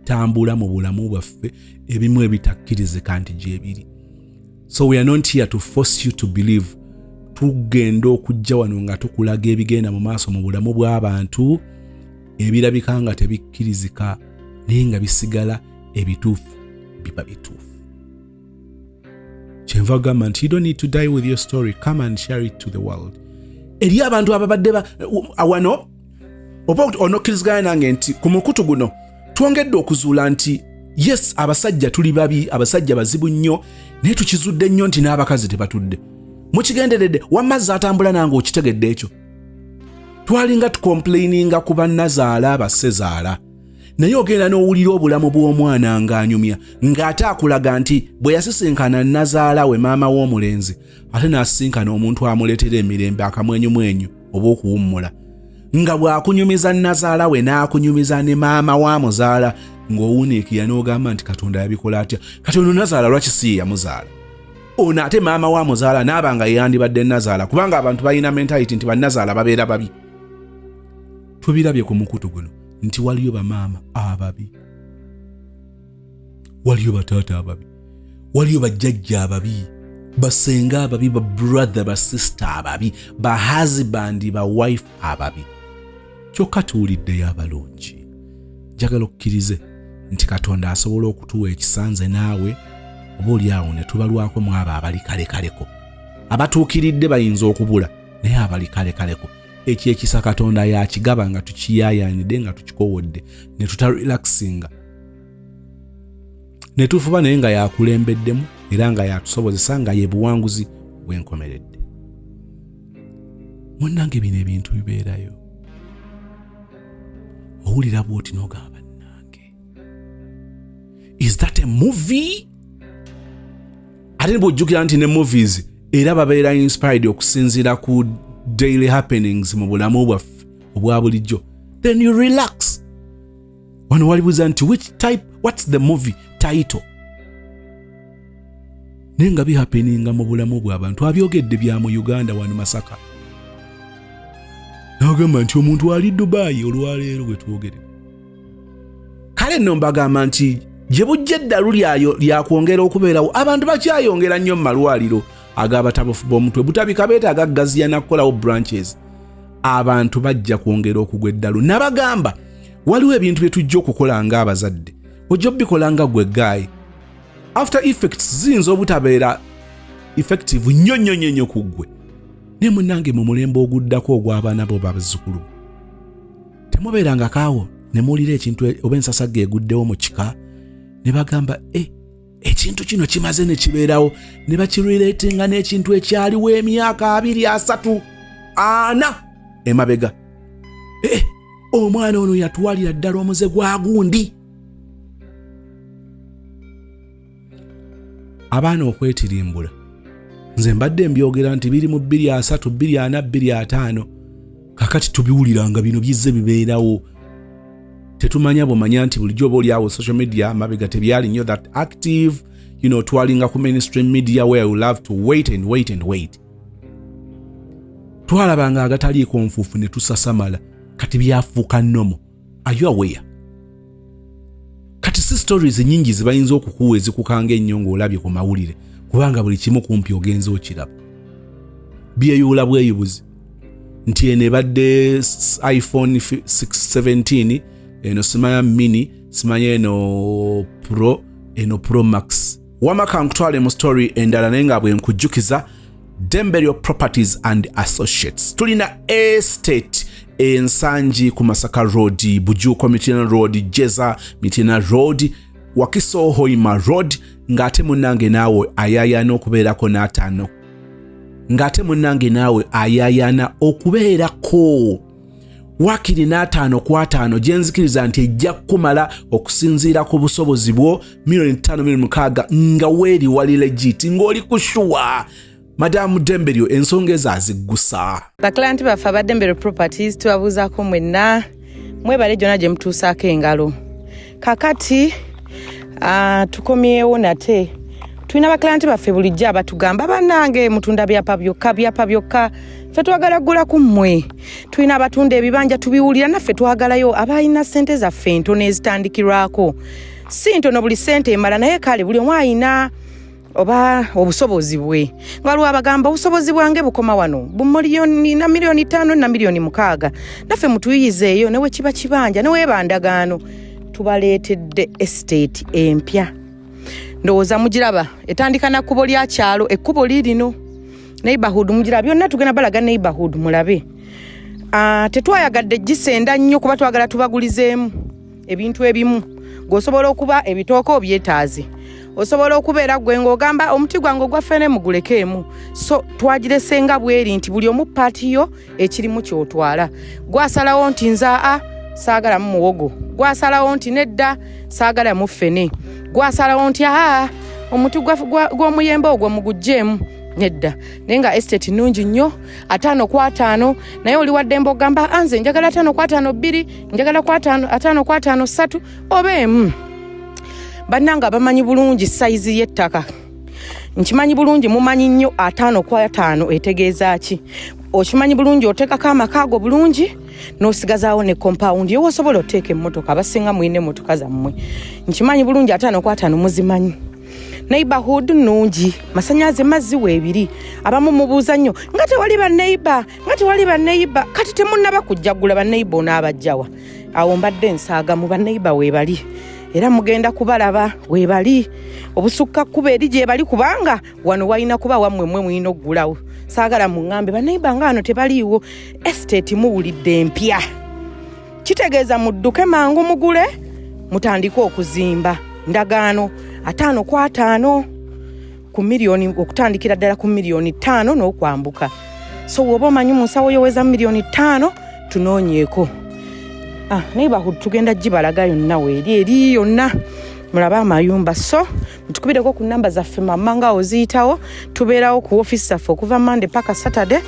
ebitambula mu bulamu bwaffe ebimu ebitakkirizika nti gyebiri. So we are not here to force you to believe. Tugenda okujja wano nga tukulaga ebigenda mu maaso mu bulamu bw'abantu ebirabika nga tebikkirizika naye nga bisigala ebituufu biba bituufu. Kyenva gamba nti you don't need to die with your story. Come and share it to the world. Eri abantu ababadde wano oba onokkiriziganya nange nti ku mukutu guno twongedde okuzuula nti yes, abasajja tuli babi, abasajja bazibu nnyo, naye tukizudde nnyo nti n'abakazi tebatudde. Mukigenderedde wamazzi atambula nange okitegedde ekyo. Twalinga tukomplaininga ku bannazaala bassezaala, naye ogenda n'owulira obulamu bw'omwana ng'anyumya ng'ate akulaga nti bwe yasisinkana nnazaala we maama w'omulenzi ate n'asisinkana omuntu amuleetera emirembe akamwenyumwenyu oba okuwummula, nga bw'akunyumiza nnazaala we n'akunyumiza ne maama wa muzaala ng'owuniikira n'ogamba nti Katonda yabikola atya. Kati ono nnazaala lwaki si yamuzaala? Ono ate maama wa muzaala n'aba nga yandibadde nnazaala, kubanga abantu balina mentality nti bannazaala babeera babi. Tubirabye ku mukutu guno nti waliyo bamaama ababi, waliyo bataata ababi, waliyo bajjajja ababi, basenga ababi, ba brother ba sister ababi, ba husband ba wife ababi. Kyokka tuwuliddeyo abalungi. Njagala okkirize nti Katonda asobola okutuwa ekisanze naawe oba oliawo ne tubalwako mu abo abali kalekaleko. Abatuukiridde bayinza okubula naye abali kalekaleko ekyo ekisa Katonda yakigaba nga tukiyaayaanidde nga tukikowodde ne tutarelaxinga ne tufuba naye nga yakulembeddemu era nga yatusobozesa nga ye buwanguzi bwenkomeredde. Munnange bino ebintu bibeerayo. Owulira bw'oti n'ogamba nange, is that a movie? Ate bw'ojjukira nti ne movies era babeera inspired okusinziira ku daily happenings mu bulamu bwaffe obwa bulijjo, then you relax. Wano walibuuza nti what's the movie title? Naye nga bihappeninga mu bulamu bw'abantu abyogedde bya mu Uganda wano Masaka. N'agamba nti omuntu ali Dubai olwaleero gwe twogere. Kale nno mbagamba nti gye bujja eddalu lyakwongera okubeerawo, abantu bakyayongera nnyo mu malwaliro ag'abatabufu b'omutwe, butabika beetaaga gaziya nakukolawo branches. Abantu bajja kwongera okugwa eddalu. Nabagamba waliwo ebintu bye tujja okukola ng'abazadde ojja obikola nga gwe gaayi. After effects ziyinza obutabeera effective nnyo ku ggwe, naye munnange mu mulembe oguddako ogw'abaana bo babazzukulu temubeeranga kaawo ne muwulira ekintu oba ensasagge eguddewo mu kika ne bagamba ekintu kino kimaze ne kibeerawo, ne bakirelatinga n'ekintu ekyaliwo emyaka 2, 3, 4 emabega. Omwana ono yatwalira ddala omuze gwa gundi. Abaana okwetirimbula nze mbadde mbyogera nti biri mu 2, 3, 2, 4, 2, 5 kakati tubiwuliranga bino bizze bibeerawo. Tetumanya bumanya nti bulijjo oba oliawo social media mabega tebyali nnyo that active, twalinga ku mainstream media where we love to wait. Twalabanga agataliiko nfuufu ne tusasamala, kati byafuuka nnomo. Are you aware? Kati si stories nyingi zibayinza okukuwa ezikukanga ennyo ng'olabye ku mawulire, kubanga buli kimu kumpi ogenza okiraba. Byeyuula bweyibuzi nti eno ebadde iPhone 17, eno simanya mini, simanya eno Pro, eno Pro Max. Wamaka nkutwale mu story endala naye nga bwe nkujjukiza Dembelio Properties and Associates. Tulina estate ensanji ku Masaka Road, Bujuko Mitina Road, Jeza Mitina Road, Wakiso Hoima Road, ngate munnange naawe ayayana okubeerako n'ataano. Ngate munnange naawe ayayana okubeerako wakiri n'ataano ku ataano gyenzikiriza nti ejja kumala okusinziira ku busobozi bwo $5,600,000 nga weeri wali legit ng'oli kushuwa. Madamu Dembelio ensonga ezaziggusa. Baklanti baffe aba Dembelio Properties tubabuuzaako mwenna mwebale gyonna gye mutuusaako engalo. Kakati tukomyewo nate tulina baklanti baffe bulijjo abatugamba bannange mutunda byapa byokka ffe twagala kugula ku mmwe tulina abatunda ebibanja tubiwulira naffe twagalayo abalina ssente zaffe ntono ezitandikirwako si ntono buli ssente emala naye kale buli omu ayina oba obusobozi bwe nga waliwo abagamba obusobozi bwange bukoma wano bumiliyoni na miliyoni 5 na miliyoni 6 naffe mutuyizeeyo newe kiba kibanja newe bandagaano tubaleetedde estate empya ndowooza mugiraba etandika na kkubo lya kyalo ekkubo lirino neighborhood mugiraba byonna tugenda balaga neighborhood mulabe tetwayagadde gisenda nnyo kuba twagala tubagulizeemu ebintu ebimu gwosobola okuba ebitooke obyetaaze osobola okubeera gwe ng'ogamba omuti gwange ogwaffene mugulekeemu so twagiresenga bweri nti buli omu paatiyo ekirimu kyotwala gwasalawo nti nzaa saagalamu muwogo gwasalawo nti nedda saagalamu ffene gwasalawo nti omuti gw'omuyembe ogwo mugugjeemu nedda naye nga estate nnungi nnyo 5/5 naye oli wadde mbogamba anze njagala 5/5 2 njagala 5/5 3 oba emu bannanga bamanyi bulungi saizi y'ettaka nkimanyi bulungi mumanyi nnyo 5/5 etegeeza ki okimanyi bulungi oteekako amakaago bulungi n'osigazaawo ne compound yewe osobola oteeka emmotoka abasinga mwine emmotoka zammwe nkimanyi bulungi 5/5 muzimanyi neighborhood nnungi masanyaze mazzi weebiri abamu mubuuza nnyo nga tewali banneighbor kati temunnaba kujjagula banneighbor n'abajjawa awo mbadde nsaaga mu banneighbor weebali era mugenda kubalaba weebali obusukka kkuba eri gye bali kubanga wano walina kuba wammwe mmwe mulina oggulawo saagala muŋŋambe banneighbor nga wano tebaliiwo estate muwulidde empya kitegeeza mudduke mangu mugule mutandike okuzimba ndagaano 5/5 ku miliyoni okutandikira ddala ku miliyoni 5 n'okwambuka so woba omanyi mu nsawo yoweza miliyoni 5 tunoonyeeko neighborhood tugenda gibalaga yonna weeri yonna mulaba amayumba so mutukubireko ku namba zaffe mamma nga oziyitawo tubeerawo ku office zaffe okuva Monday paka Saturday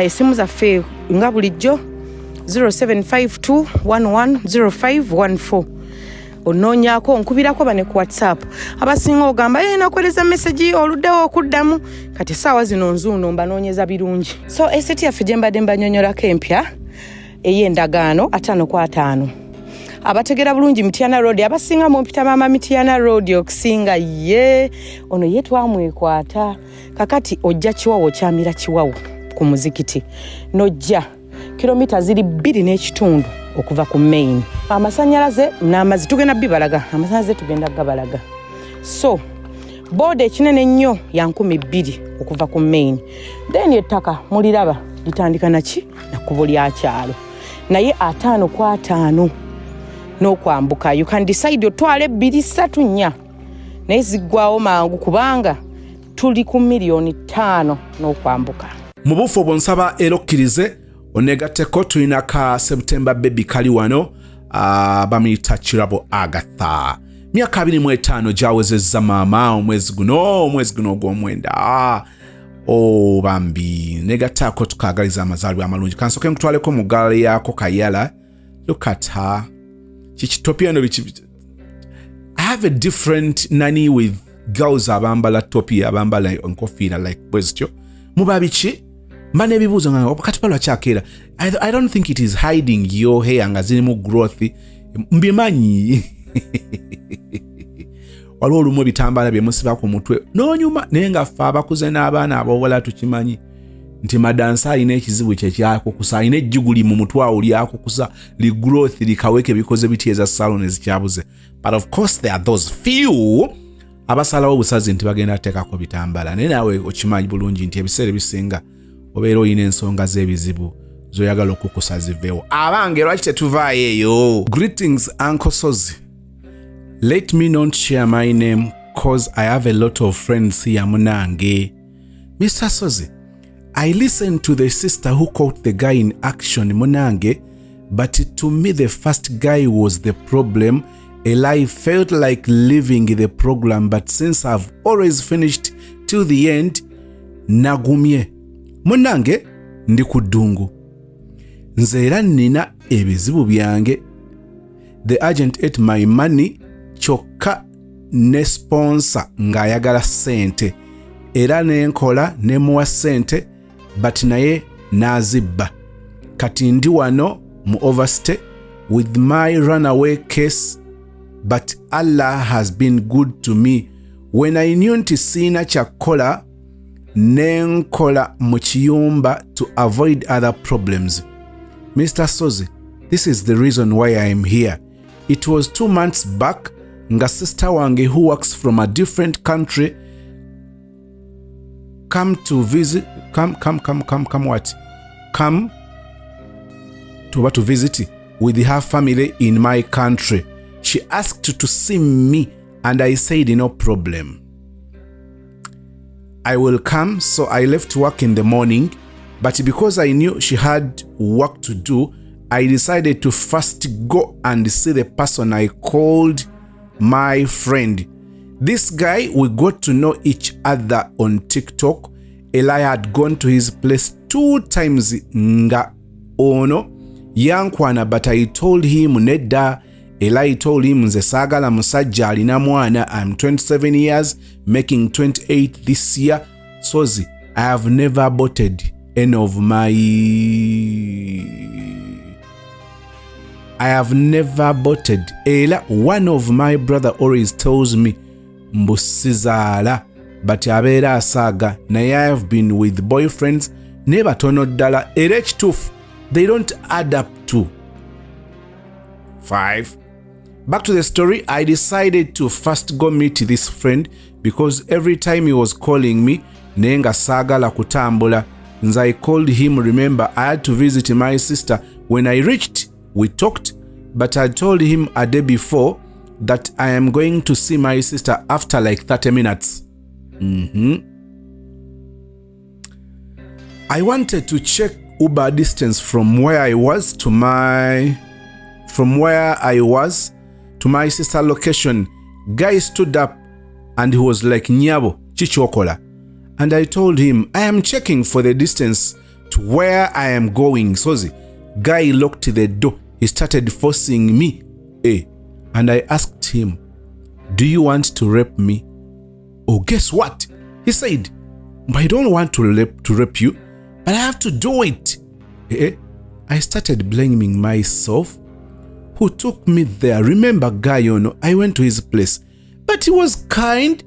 esimu zaffe nga bulijjo 0752110514 onoonyaako nkubirako bane ku WhatsApp abasinga ogamba nakoleza message oluddewo okuddamu kati saawa zino nzuuno mbanoonyeza birungi so estate yaffe gye mbadde mbanyonyolako empya ey'endagaano 5/5 abategera bulungi Mityana Road abasinga mu mpita Maama Mityana Road okusinga ono ye twamwekwata kakati ojja Kiwawo kyamira Kiwawo ku muzikiti nojja kilomita ziri 2.5 okuva ku main amasannyalaze n'amazzi tugenda bibalaga amasannyalaze tugenda gabalaga so boda ekinene nnyo ya 2,000 okuva ku main then ettaka muliraba litandika naki nakkubo lya kyalo naye 5/5 n'okwambuka you can decide otwale 2-3 naye ziggwawo mangu kubanga tuli ku miliyoni 5 n'okwambuka mu bufo bwonsaba era okkirize onegatteko tulina ka September baby kali wano bamuyita Kirabo Agatha myaka 25 gyawezezza maama omwezi guno ogw'omwenda bambi negattaako tukaagaliza amazaalibwa amalungi kansoke nkutwaleko mu gaali yaako Kayala look at her kikitopiano I have a different nanny with girls abambala topi abambala enkofiira like bwezityo muba biki mba n'ebibuuzo nga kati palwa kyakeera I don't think it is hiding your hair nga zirimu growth mbimanyi waliwo olumu ebitambala byemusiba ku mutwe n'onyuma naye nga ffe abakuze n'abaana ab'obuwala tukimanyi nti madansi alina ekizibu kye kyakukusa alina ejjuguli mu mutwe awo lyakukusa li growth likaweke bikoze biti eza salon ezikyabuze but of course there are those few abasalawo obusazi nti bagenda ateekako bitambala naye naawe okimanyi bulungi nti ebiseera ebisinga obeera olina ensonga z'ebizibu zoyagala okukusa ziveewo abange lwaki tetuvaayo eyo greetings Uncle Sozi. Let me not share my name cause I have a lot of friends here munange. Mr. Sozi, I listened to the sister who caught the guy in action munange, but to me the first guy was the problem. I felt like leaving the program, but since I've always finished till the end, nagumye. Munange ndi kudungu. Nze era nina ebizibu byange. The agent ate my money. Kyokka ne sponsor ng'ayagala ssente era nenkola ne muwa ssente but naye n'azibba. Kati ndi wano mu overstay with my runaway case, but Allah has been good to me. When I knew nti sina kyakola nenkola mu kiyumba to avoid other problems. Mr. Sozi, this is the reason why I am here. It was 2 months back nga sister wange who works from a different country come to visit to visit with her family in my country. She asked to see me and I said no problem. I will come, so I left work in the morning, but because I knew she had work to do, I decided to first go and see the person I called my friend. This guy, we got to know each other on TikTok. Eli had gone to his place 2 times nga ono yankwana, but I told him nedda. Eli told him nze saagala musajja alina mwana. I'm 27 years, making 28 this year. Sozi, I have never aborted any of my... I have never aborted. Era one of my brother always tells me mbu sizaala, but abeera asaaga. Naye I have been with boyfriends ne batono ddala era ekituufu they don't add up to 5. Back to the story, I decided to first go meet this friend because every time he was calling me, nenga saagala kutambula. Nze I called him, remember I had to visit my sister. When I reached, we talked, but I told him a day before that I am going to see my sister after like 30 minutes. I wanted to check Uber distance from where I was to my sister location. Guy stood up and he was like, Nyabo, chichokola. And I told him, I am checking for the distance to where I am going. Sozi, guy locked the door. He started forcing me. And I asked him, do you want to rape me? Oh, guess what? He said, I don't want to rape you, but I have to do it. I started blaming myself. Who took me there? Remember Gayono, I went to his place, but he was kind.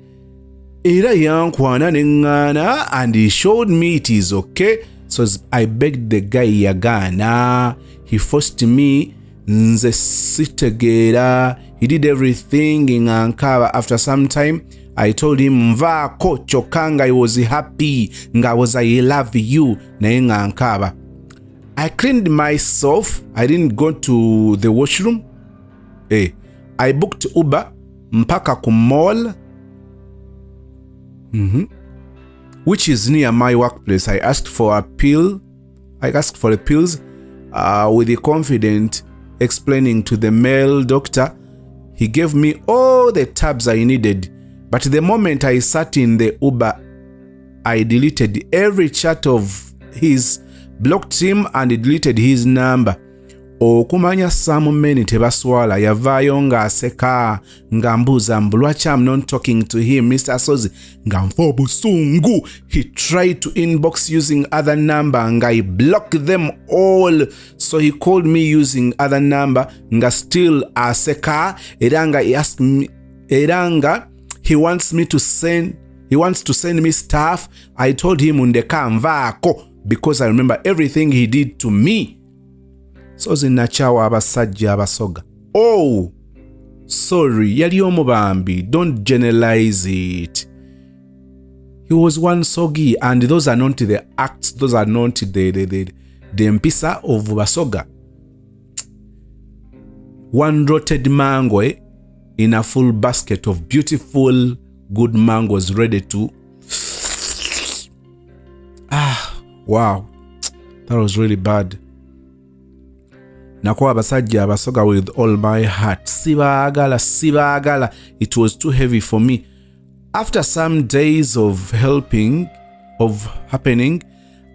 Era yankwana nengana, and he showed me it is okay. So I begged the guy yagana. He forced me. Nze sitegera. He did everything in Ankara. After some time, I told him mvako chokanga. I was happy. Nga was I love you. Na Ankara. I cleaned myself. I didn't go to the washroom. I booked Uber mpaka ku mall, which is near my workplace. I asked for the pills with the confident explaining to the male doctor. He gave me all the tabs I needed. But the moment I sat in the Uber, I deleted every chat of his, blocked him and deleted his number. Okumanya samumeni tebaswala yavaayo ng'aseka ng'ambuuza mbu lwaki I'm not talking to him. Mr. Sozi ng'anfa obusungu. He tried to inbox using other number nga I blocked them all. So he called me using other number nga still aseka era nga he asked me era nga he wants to send me stuff. I told him ndeka nvaako because I remember everything he did to me. Sozi nachawa abasajja abasoga. Oh, sorry, yali omubambi. Don't generalize it. He was one sogi, and those are not the acts, those are not the mpisa of basoga. One rotted mango in a full basket of beautiful, good mangoes ready to... wow, that was really bad. Nakuwa abasajja abasoga with all my heart. Sibaagala. It was too heavy for me. After some days of happening,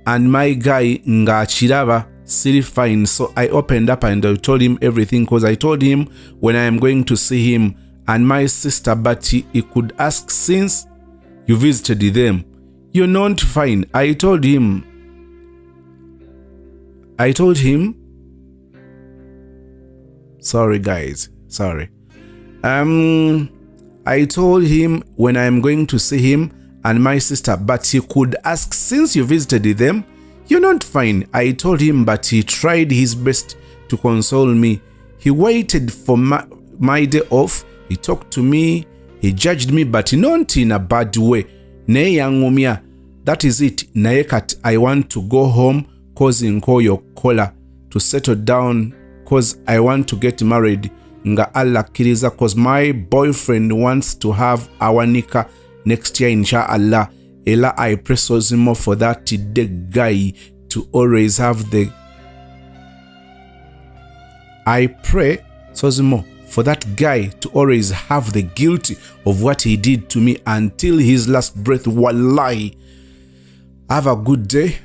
and my guy nga chiraba still fine, so I opened up and I told him everything, because I told him when I am going to see him, and my sister, but he could ask, since you visited them, you're not fine. I told him, sorry guys, sorry. I told him when I'm going to see him and my sister, but he could ask, since you visited them, you're not fine. I told him, but he tried his best to console me. He waited for my day off. He talked to me. He judged me, but not in a bad way. Ne yangumya. That is it. Nayekat, I want to go home cause nko your kola to settle down cause I want to get married. Nga Allah kiriza cause my boyfriend wants to have our nikah next year inshallah. Ela I pray Sozimo for that the guy to always have the guilty of what he did to me until his last breath. Wallahi. Have a good day.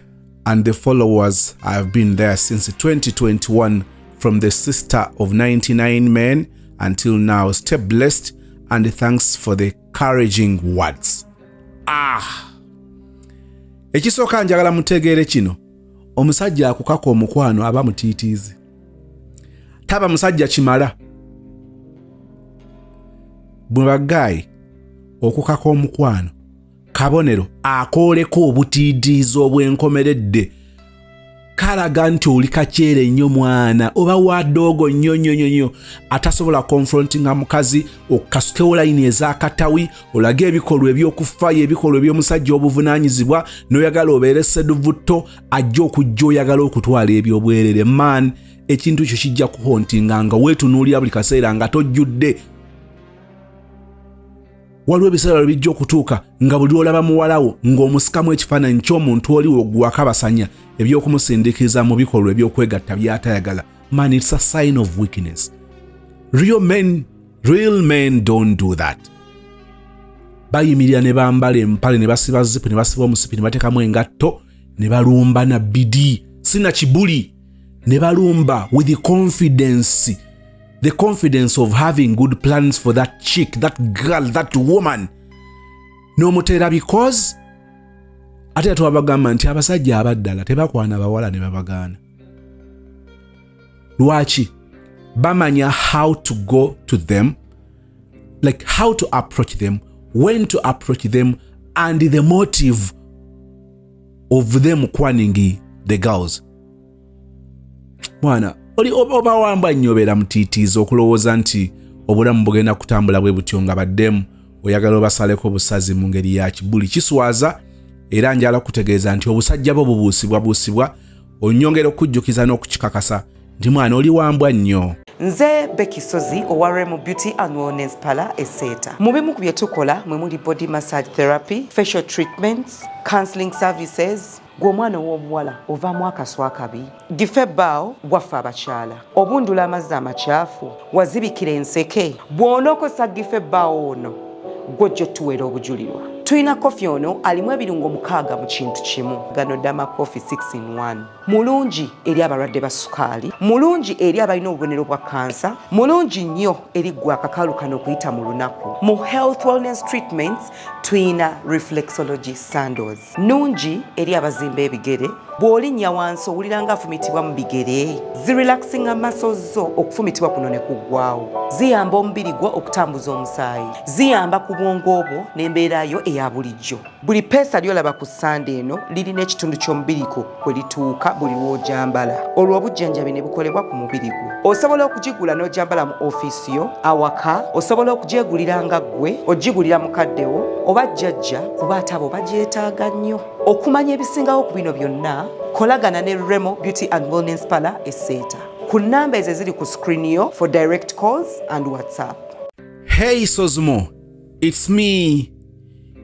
And the followers, I have been there since 2021, from the sister of 99 men until now. Stay blessed and thanks for the encouraging words. Ekisooka njagala mutegeere kino, omusajja akukaka omukwano aba mutiitiizi. Taba musajja kimala. Bwe bagayi okukaka omukwano kabonero akooleko obutiitiizi obwenkomeredde. Kalaga nti oli kakyere nnyo mwana oba wadoogo nnyo atasobola confrontinga mukazi okukasukewo layini ez'akatawi olage ebikolwa eby'okufaayo ebikolwa eby'omusajja obuvunaanyizibwa n'oyagala obeere sseduvutto ajja okujja oyagala okutwala ebyobwerere. Man, ekintu ekyo kijja kuhontinga nga weetunuulira buli kaseera nga tojjudde. Waliwo ebiseera bijja okutuuka nga buli olaba muwalawo ng'omusikamu ekifaananyi ky'omuntu oliwo gwakabasanya eby'okumusindikiza mu bikolwa eby'okwegatta by'atayagala. Man, it's a sign of weakness. Real men don't do that. Bayimirira ne bambala empale ne basiba zipu ne basiba omusipi ne bateekamu engatto ne balumba na bidi sina kibuli ne balumba with the confidence of having good plans for that chick, that girl, that woman. N'omuteera because ate twabagamba nti abasajja abaddala tebakwana bawala ne babagaana. Lwaki? Bamanya how to go to them, like how to approach them, when to approach them, and the motive of them kwanning the girls. Mwana, oli oba wamba nnyo mutiitiizi okulowooza nti obulamu bugenda kutambula bwe butyo nga baddemu oyagala obasaleko obusazi mu ngeri ya kibuli. Kiswaza era njala kutegeeza nti obusajja bwo bubuusibwa onyongera okujjukiza n'okukikakasa nti mwana oli wambwa nnyo. Nze Becky Sozi owa Beauty and Wellness Pala Eseta. Mu bimu ku bye tukola mwe muli body massage therapy, facial treatments, counseling services. Gw'omwana w'obuwala ovaamu akaswa akabi, gifa ebbaawo waffe abakyala, obundula amazzi amakyafu, wazibikira enseke, bw'onookosa gifa ebbaawo ono gw'ojja tuweera obujulirwa. Tulina kofi ono alimu ebirungo 6 mu kintu kimu. Gano Dama Coffee 6 in 1. Mulungi eri abalwadde ba sukaali, mulungi eri abalina obubonero bwa kansa, mulungi nnyo eri gwe akakalu kano okuyita mu lunaku. Mu health wellness treatments tulina reflexology sandals. Nungi eri abazimba ebigere, bw'olinnya wansi owulira nga afumitibwa mu bigere. Zirelaxinga muscles zo okufumitibwa kuno ne kuggwaawo. Ziyamba omubiri gwo okutambuza omusaayi. Ziyamba ku bwongo bwo n'embeera yo eya bulijjo. Buli peesa lyolaba ku ssande eno lirina ekitundu ky'omubiriko kwe lituuka buli lw'ojambala. Olwo obujjanjabi ne bukolebwa ku mubiri gwo. Osobola okugigula n'ojambala mu ofiisi yo, awaka, osobola okugyegulira nga ggwe, ogigulira mukaddewo, oba jjajja kuba ate abo bagyetaaga nnyo. Okumanya ebisingawo ku bino byonna, kolagana ne Beauty and Wellness Pala Eseta. Ku nnamba ezo eziri ku screen yo for direct calls and WhatsApp. Hey Sozmo, it's me,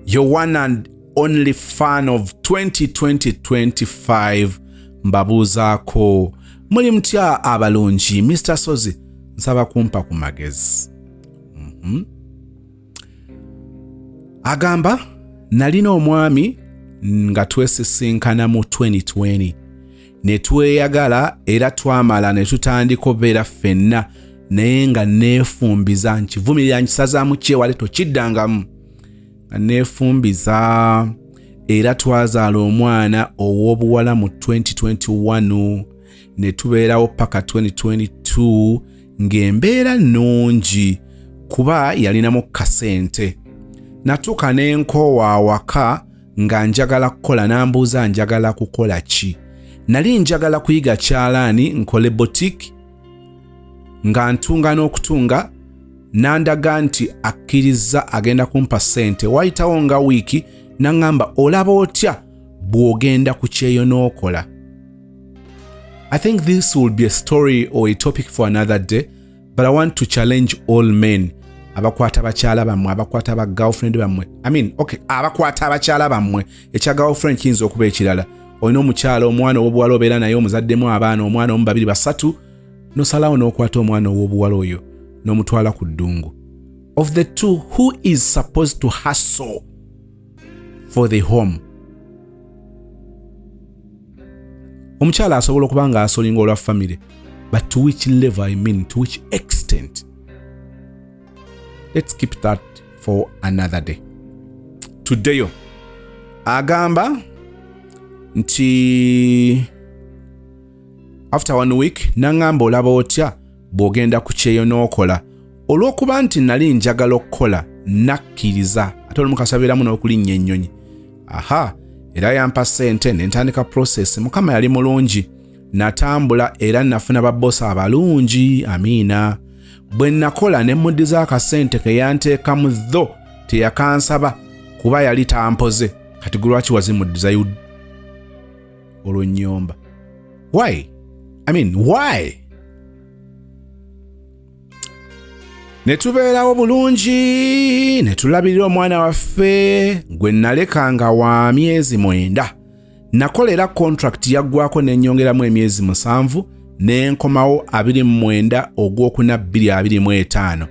your one and only fan of 2020-25 mbabuuzaako. Muli mutya abalungi? Mr. Sozi nsaba kumpa ku magezi. Agamba nalina omwami nga twesisinkana mu 2020 ne tweyagala era twamala ne tutandika obeera ffenna naye nga neefumbiza nkivumirira nkisazaamu kyewale tokiddangamu nga neefumbiza era twazaala omwana ow'obuwala mu 2021 ne tubeerawo paka 2022 ng'embeera nnungi kuba yalinamu kasente. Natuuka n'enkoowa awaka nga njagala kukola n'ambuuza njagala kukola ki. Nali njagala kuyiga kyalaani nkole boutique nga ntunga n'okutunga nandaga nti akkiriza agenda kumpa ssente. Wayitawo nga wiiki n'angamba olaba otya bw'ogenda ku kyeyo n'okola. I think this will be a story or a topic for another day, but I want to challenge all men. Abakwata bakyala bammwe, abakwata ba girlfriend bammwe. Abakwata bakyala bammwe. Ekya girlfriend kiyinza okuba ekirala. Olina omukyala omwana ow'obuwala obeera naye omuzaddemu abaana omwana omu babiri basatu n'osalawo n'okwata omwana ow'obuwala oyo n'omutwala ku ddungu. Of the two, who is supposed to hustle for the home? Omukyala asobola okuba nga asolinga olwa family, but to which level, to which extent? Let's keep that for another day. Today agamba nti after 1 week nangamba olaba otya bw'ogenda ku kyeyo n'okola. Olw'okuba nti nali njagala okukola nakkiriza ate olumu kasabeeramu n'okulinnya ennyonyi. Era yampa ssente ne ntandika process. Mukama yali mulungi, natambula era nafuna babbosa abalungi. Amiina. Bwe nakola ne muddiza akasente ke yanteekamu dho teyakansaba kuba yali tampoze. Kati lwaki wazimuddizayo olw'ennyomba? Why? Why? Ne tubeerawo bulungi, ne tulabirira omwana waffe gwe nalekanga wa myezi 9. Nakolera contract yaggwako n'ennyongeramu emyezi 7 n'enkomawo 29 ogwokuna 2025.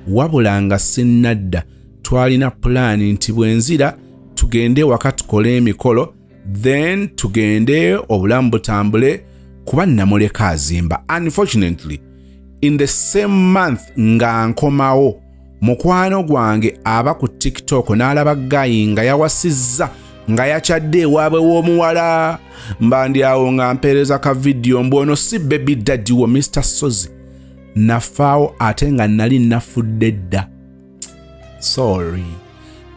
Wabula nga sinnadda twalina pulaani nti bwenzira tugende waka tukole emikolo then tugende obulamu butambule kuba namuleka azimba. Unfortunately, in the same month nga nkomawo mukwano gwange aba ku TikTok n'alaba gayi nga yawasizza nga yakyadde ewaabwe w'omuwala. Mbandi awo nga mpeereza ka video mbwono si baby daddy wo Mr. Sozi. Nafaawo ate nga nali nafudde dda. Sorry.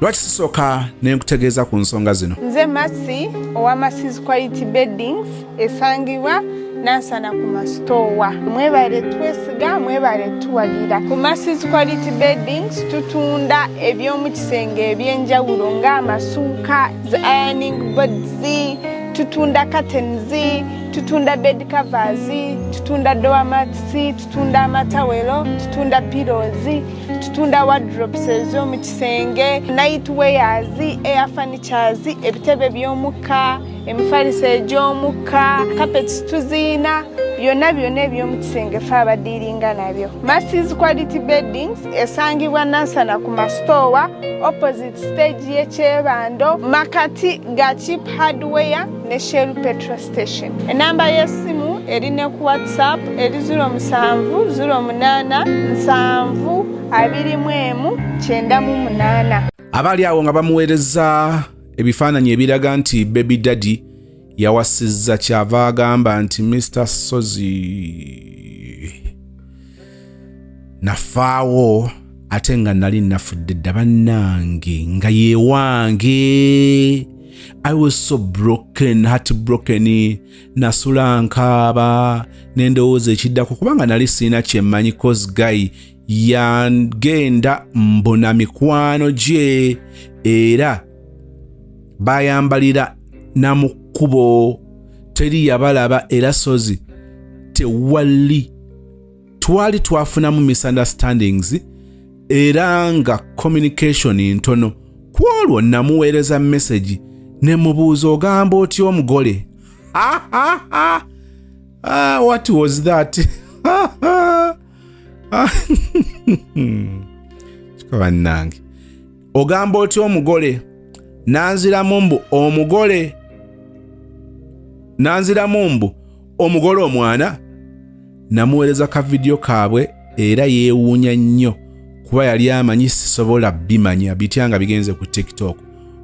Lwaki sisooka ne nkutegeeza ku nsonga zino? Nze Masi owa Masi's Quality Beddings esangibwa Nansana ku masitowa. Mwebale twesiga, mwebale tuwalira. Ku Masi's Quality Beddings tutunda eby'omu kisenge eby'enjawulo ng'amasuuka, ironing boards, tutunda curtains, tutunda bed covers, tutunda door mats, tutunda amatawelo, tutunda pillows, tutunda wardrobes ez'omu kisenge, night wears, air furnitures, ebitebe by'omukka, emifaliso egy'omukka, carpets tuziina, byonna eby'omu kisenge ffe abadiiringa nabyo. Masi's Quality Beddings esangibwa Nansana ku masitowa opposite stage y'ekyebando makati ga Cheap Hardware ne Shell Petrol Station. Enamba y'essimu erine ku WhatsApp eri 0708 Abali awo nga bamuweereza ebifaananyi ebiraga nti baby daddy yawasizza kyava agamba nti Mr. Sozi nafaawo ate nga nali nafudde dda bannange nga yewange. I was so broken, heartbroken, nasula nkaaba n'endowooza ekiddako kubanga nali sirina kyemmanyi cause guy yagenda mbona mikwano gye era bayambalira namukubo teri yabalaba era Sozi twali twafunamu misunderstandings era nga communication ntono. Kwolwo namuweereza message ne mubuuza ogamba otya omugole? What was that? Kikoba nange ogamba otya omugole? Nanziramu mbu omugole omwana. Namuweereza ka video kaabwe era yeewuunya nnyo kuba yali amanyi sisobola bimanya bityanga bigenze ku TikTok.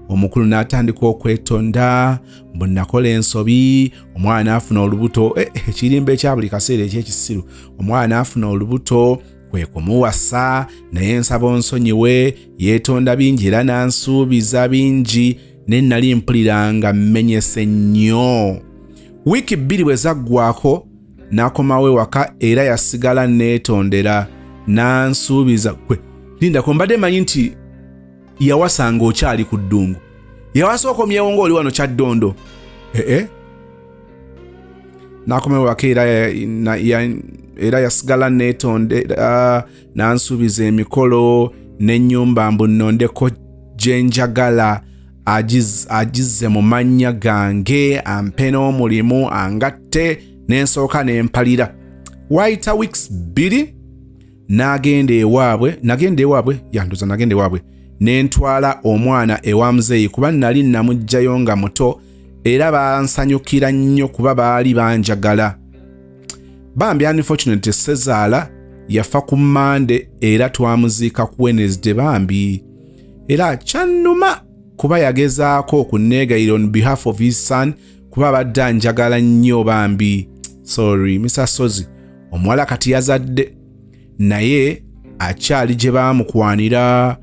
Omukulu n'atandika okwetonda, mbu nakola ensobi, omwana afuna olubuto, ekirimba ekya buli kaseera eky'ekisiru. Omwana afuna olubuto, kwe kumuwasa, naye nsaba onsonyiwe, yeetonda bingi era n'ansuubiza bingi, ne nali mpuliranga mmenyese nnyo. Wiiki 2 bwe zaggwako, n'akomawo ewaka era yasigala neetondera, n'ansuubiza. Lindako mbadde manyi nti yawasanga okyali ku ddungu. Yawasa okomyewo ng'oli wano Kyaddondo. N'akomawo ewaka era yasigala neetondera, n'ansuubiza emikolo n'ennyumba mbu nnondeko gye njagala, agizze mu mannya gange, ampe n'omulimu, angatte, n'ensooka n'empalira. Wayita weeks 2 nagenda ewaabwe, n'entwala omwana ewa muzeeyi kuba nali namugjayo nga muto era bansanyukira nnyo kuba baali banjagala. Bambi unfortunately Sezaala yafa ku Monday era twamuziika ku Wednesday bambi. Era kyannuma kuba yagezaako okunneegayira on behalf of his son kuba abadde anjagala nnyo bambi. Sorry, Mr. Sozi. Omuwala kati yazadde naye akyali gye baamukwanira.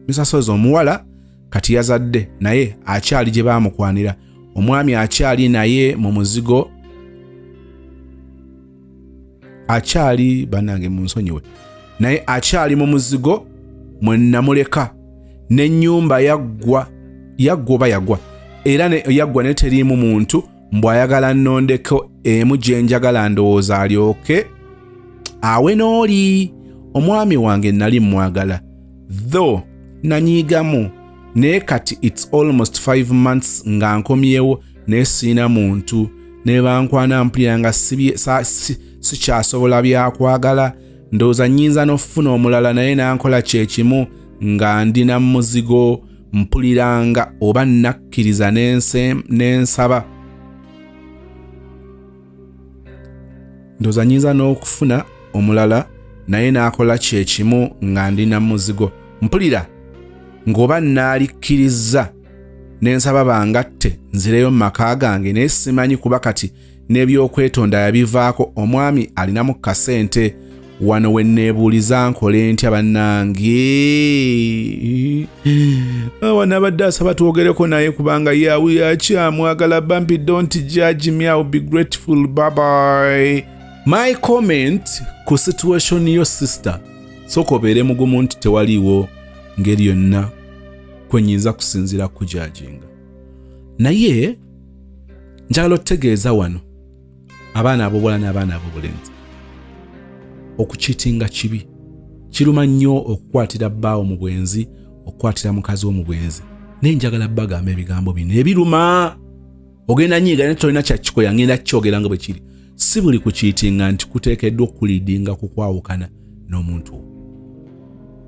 Mr. Sozi, omuwala kati yazadde naye akyali gye baamukwanira. Omwami akyali naye mu muzigo, akyali banange munsonyiwe, naye akyali mu muzigo mwe namuleka. N'ennyumba yaggwa era yaggwa ne teriimu muntu, mbwayagala nnondeko emu gye njagala ndowooza alyoke awe n'oli. Omwami wange nali mwagala, though nanyiigamu, naye kati it's almost 5 months nga nkomyewo naye siina muntu, ne bankwana mpulira nga sikyasobola byakwagala. Ndowooza nnyinza n'okufuna omulala naye nankola kye kimu nga ndina muzigo, mpuliranga oba nakkiriza n'ensaba. Ndowooza nnyinza n'okufuna omulala naye nakola kye kimu nga ndina muzigo, mpulira ng'oba naalikkiriza n'ensaba bangatte nzireyo mu maka gange, naye simanyi kuba kati n'ebyokwetonda yabivaako. Omwami alinamu kasente wano we neebuuliza nkole ntya bannange. Wano abadde asaba twogereko naye kubanga yawe akyamwagala. Bambi don't judge me, I'll be grateful. Bye bye. My comment ku situation yo sister, sooka obeere mugumu nti tewaliiwo ngeri yonna kwenyinza kusinzira kujajinga. Naye njagala otegeeza wano abaana ab'obuwala n'abaana ab'obulenzi, okukitinga kibi. Kiruma nnyo okukwatira bbaawo mu bwenzi, okukwatira mukazi wo mu bwenzi. Naye njagala bagamba ebigambo bino ebiruma. Ogenda nyiiga ne tolina kyakikoya, ngenda kyogera nga bwe kiri. Si buli kukitinga nti kuteekeddwa okuliidinga ku kwawukana n'omuntu.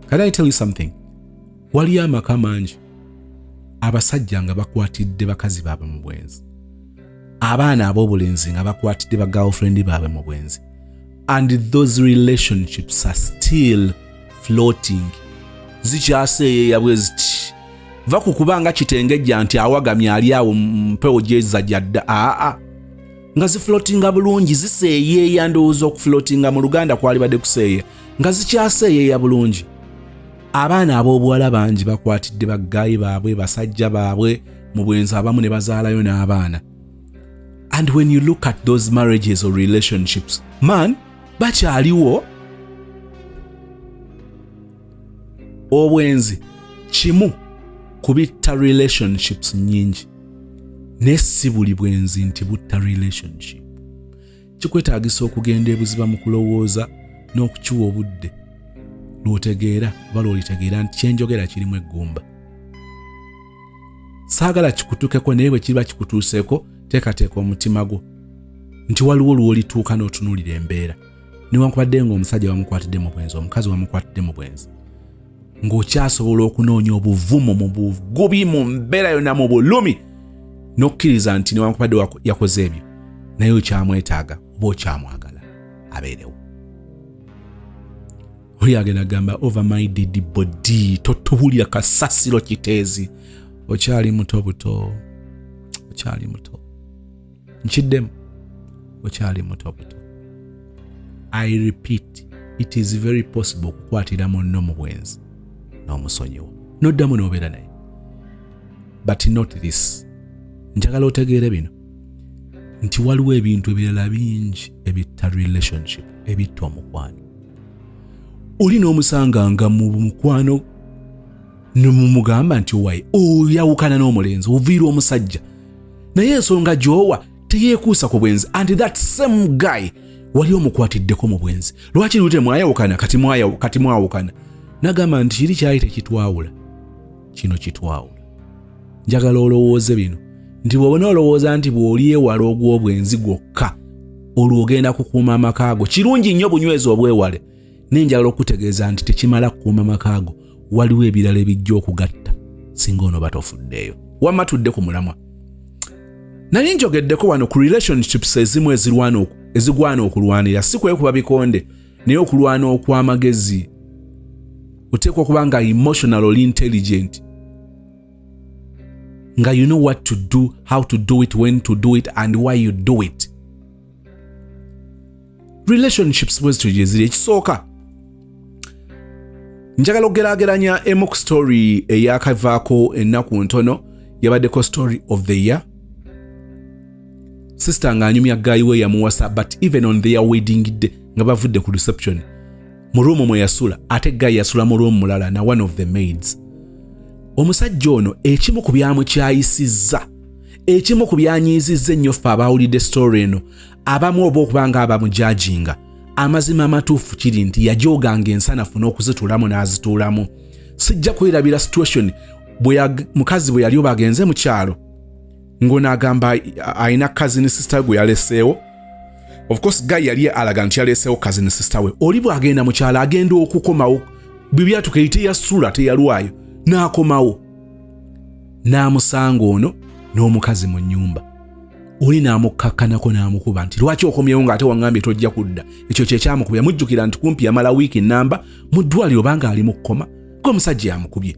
Can I tell you something? Waliyo amaka mangi abasajja nga bakwatidde bakazi baabwe mu bwenzi, abaana ab'obulenzi nga bakwatidde ba girlfriend baabwe mu bwenzi, and those relationships are still floating. Zikyaseeyeeya bwe ziti. Va ku kubanga kitengejja nti awagamye ali awo mpewo gyeza jadda. Nga zifloatinga bulungi, ziseeyeeya. Ndowooza okufloatinga mu Luganda kwali badde kuseeyeeya, nga zikyaseeyeeya bulungi. Abaana ab'obuwala bangi bakwatidde baggayi baabwe, basajja baabwe mu bwenzi, abamu ne bazaalayo n'abaana. And when you look at those marriages or relationships, man, bakyaliwo. Obwenzi kimu kubitta relationships nyingi, ne si buli bwenzi nti butta relationship. Kikwetaagisa okugenda ebuziba mu kulowooza n'okukiwa obudde lw'otegeera oba lw'olitegeera nti kyenjogera kirimu eggumba. Saagala kikutukeko, naye bwe kiba kikutuuseeko teekateeka omutima gwo nti waliwo lw'olituuka n'otunuulira embeera. Newankubadde ng'omusajja wamukwatidde mu bwenzi, omukazi wamukwatidde mu bwenzi, ng'okyasobola okunoonya obuvumo mu bugubi, mu mbeera yonna, mu bulumi, n'okkiriza nti newankubadde yakoze ebyo naye okyamwetaaga oba okyamwagala abeerewo. oli agenda gamba over my dead body totubulira kasasiro kiteezi okyali muto buto okyali muto nkiddemu okyali muto buto. I repeat, it is very possible okukwatira munno mu bwenzi n'omusonyiwa n'oddamu n'obeera naye, but not this. Njagala otegeere bino nti waliwo ebintu ebirala bingi ebitta relationship, ebitta omukwano. Oli n'omusanganga mu mukwano n'omumugamba nti owaye oyawukana n'omulenzi oviira omusajja naye ensonga gy'owa teyeekuusa ku bwenzi, and that same guy wali omukwatiddeko mu bwenzi. Lwaki lute mwayawukana kati mwawukana? Nagamba nti kiri kyali tekitwawula, kino kitwawula. Njagala olowooze bino nti bw'obona olowooza nti bw'oli ewala ogw'obwenzi gwokka olwo ogenda kukuuma amakaago, kirungi nnyo bunywezi obwewale. Nenjagala okutegeeza nti tekimala kukuuma amakaago, waliwo ebirala ebijja okugatta singa ono batofuddeeyo. Wamma tudde ku mulamwa. Nali njogeddeko wano ku relationships ezimu ezigwana okulwanira, si kwekuba bikonde naye okulwana okw'amagezi. Oteekwa okuba nga emotional or intelligent, nga you know what to do, how to do it, when to do it and why you do it. Relationships bwe zitugezire. Ekisooka njagala okugeraageranya emu ku story eyakavaako ennaku ntono, yabaddeko story of the year. Sister ng'anyumya guy we yamuwasa, but even on their wedding day nga bavudde ku reception mu room mwe yasula, ate guy yasula mu room mulala na one of the maids. Omusajja ono ekimu ku byamukyayisizza, ekimu ku byanyiizizza ennyo ffe abaawulidde story eno, abamu oba okubanga abamujajinga, amazima amatuufu kiri nti yajooganga ensanafu n'okuzituulamu n'azituulamu. Sijja kwerabira situation mukazi bwe yali oba agenze mu kyalo ng'onaagamba ayina cousin sister gwe yaleseewo. Of course guy yali alaga nti yaleseewo cousin sister we. Oli bw'agenda mu kyalo agenda okukomawo, bibyatuka teyasula teyalwayo, n'akomawo n'amusanga ono n'omukazi mu nnyumba. Oli n'amukakkanako n'amukuba nti lwaki okomyewo ng'ate waŋŋambye tojja kudda. Ekyo kye kyamukubya. Mujjukira nti kumpi yamala wiiki nnamba mu ddwaliro obanga ali mu kkoma, ng'omusajja yamukubye.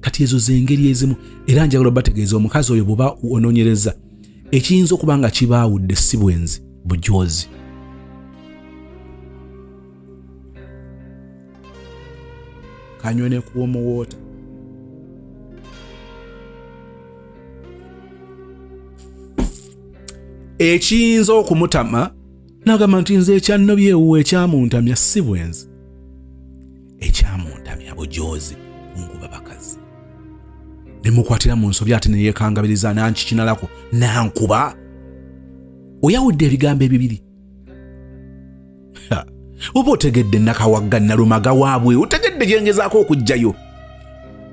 Kati ezo z'engeri ezimu, era njagala bategeeza omukazi oyo bw'oba onoonyereza ekiyinza okuba nga kibaawudde si bwenzi, bujoozi. Kanywe ne kuwomowoota. Ekiyinza okumutama n'agamba nti nze ekyannobyewo ekyamuntamya si bwenzi, ekyamuntamya bujoozi kunkuba bakazi. Ne mukwatira mu nsobi ate ne yeekangabiriza nankikinalako nankuba. Oyawudde ebigambo ebibiri. Oba otegedde nakawagga nalumaga waabwe, otegedde gyengezaako okujjayo.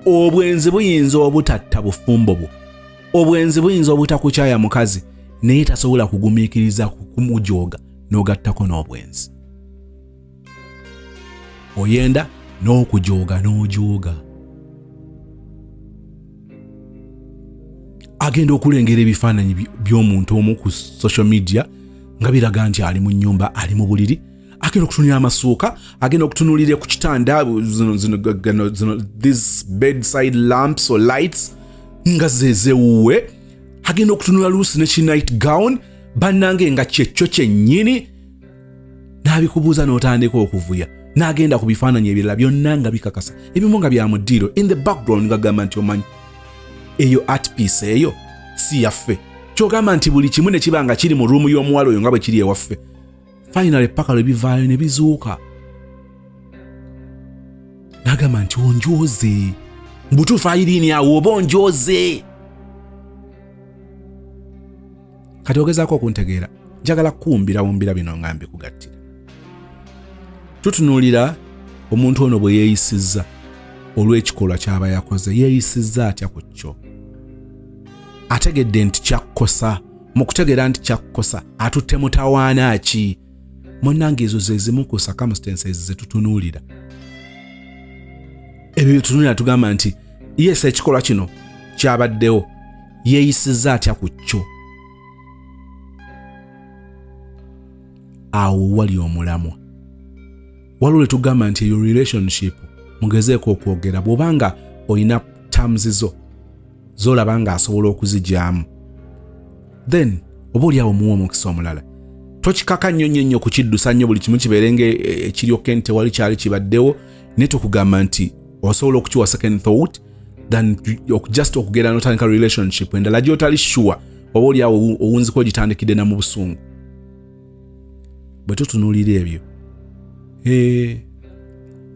Obwenzi buyinza obutatta bufumbo bwo, obwenzi buyinza obutakukyaya mukazi naye tasobola kugumiikiriza kumujooga n'ogattako n'obwenzi. Oyenda n'okujooga n'ojooga. Agenda okulengera ebifaananyi by'omuntu omu ku social media nga biraga nti ali mu nnyumba, ali mu buliri, agenda okutunulira amasuuka, agenda okutunulira ku kitanda, these bedside lamps or lights nga zezewuwe, agenda okutunula luusi ne night gown, bannange nga kyekyo kyennyini, n'abikubuuza n'otandika okuvuya, n'agenda ku bifaananyi ebirala byonna nga bikakasa, ebimu nga bya muddiiro, in the background nga gamba nti omanyi eyo art piece eyo si yaffe. Kyogamba nti buli kimu ne kiba nga kiri mu ruumu y'omuwala oyo nga bwe kiri ewaffe. Finally paka lwe bivaayo ne bizuuka. N'agamba nti onjooze. Butuufu ayiriini awo oba onjooze. Kati ogezaako okuntegeera. Njagala kuwumbira bino nga mbikugattira. Tutunuulira omuntu ono bwe yeeyisizza olw'ekikolwa ky'aba yakoze. Yeeyisizza atya ku kyo. Ategedde nti kyakkosa. Mu kutegeera nti kyakkosa atutte mutawaana ki? Munnange ezo ze zimu ku circumstances ze tutunuulira. Ebyo bye tutunuulira tugamba nti yes, ekikolwa kino kyabaddewo. Yeeyisizza atya ku kyo? Awo wali omulamwa. walule tugamba nti your relationship mugezeeko okwogera bw'obanga olina terms z'olaba nga asobola okuzigyamu, then oba oli awo muwa omukisa omulala. Tokikaka nnyo ku kiddusa nnyo buli kimu kibeerenga ekiryoke nti tewali kyali kibaddewo, naye tokugamba nti osobola okukiwa second thought than just okugenda n'otandika relationship endala gy'otali sure oba oli awo owunziko ogitandikidde na mu busungu. Bwe tutunuulira ebyo,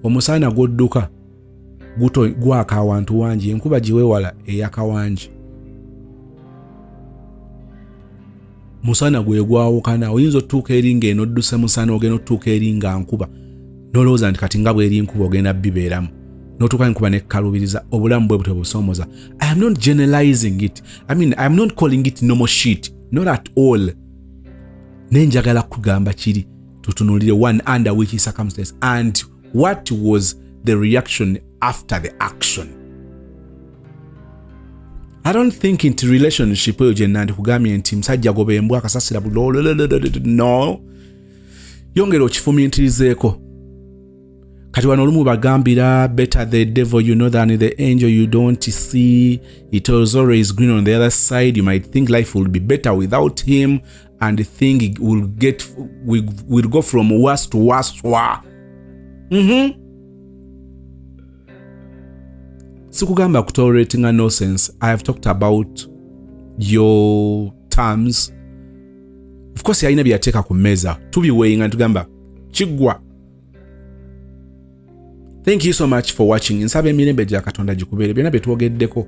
omusaana gw'odduka gwaka awantu wangi, enkuba giweewala ey'akawangi. Musana gwe gwawukana, oyinza otuuka eri ng'eno odduse musana ogenda otuuka eri nga nkuba, n'olowooza nti kati nga bw'eri nkuba ogenda bibeeramu, n'otuuka enkuba nekkalubiriza, obulamu bwe butyo busoomoza. I am not generalizing it. I mean, I am not calling it normal shit. Not at all. Naye njagala kugamba kiri tutunuulire one under which circumstance and what was the reaction after the action. I don't think into relationship eyo gye nandi kugambye nti musajja goba embwa akasasira no. Yongera okifumiitirizeeko. Kati wano olumu bagambira better the devil you know than the angel you don't see. It was always green on the other side. You might think life will be better without him and think it will go from worse to worse. Sikugamba kutolerating a nonsense. I have talked about your terms. Of course, yalina byateeka ku meza. Tubiweyinga tugamba kigwa. Thank you so much for watching. Nsabe emirembe gya Katonda gikubeere. Byonna bye twogeddeko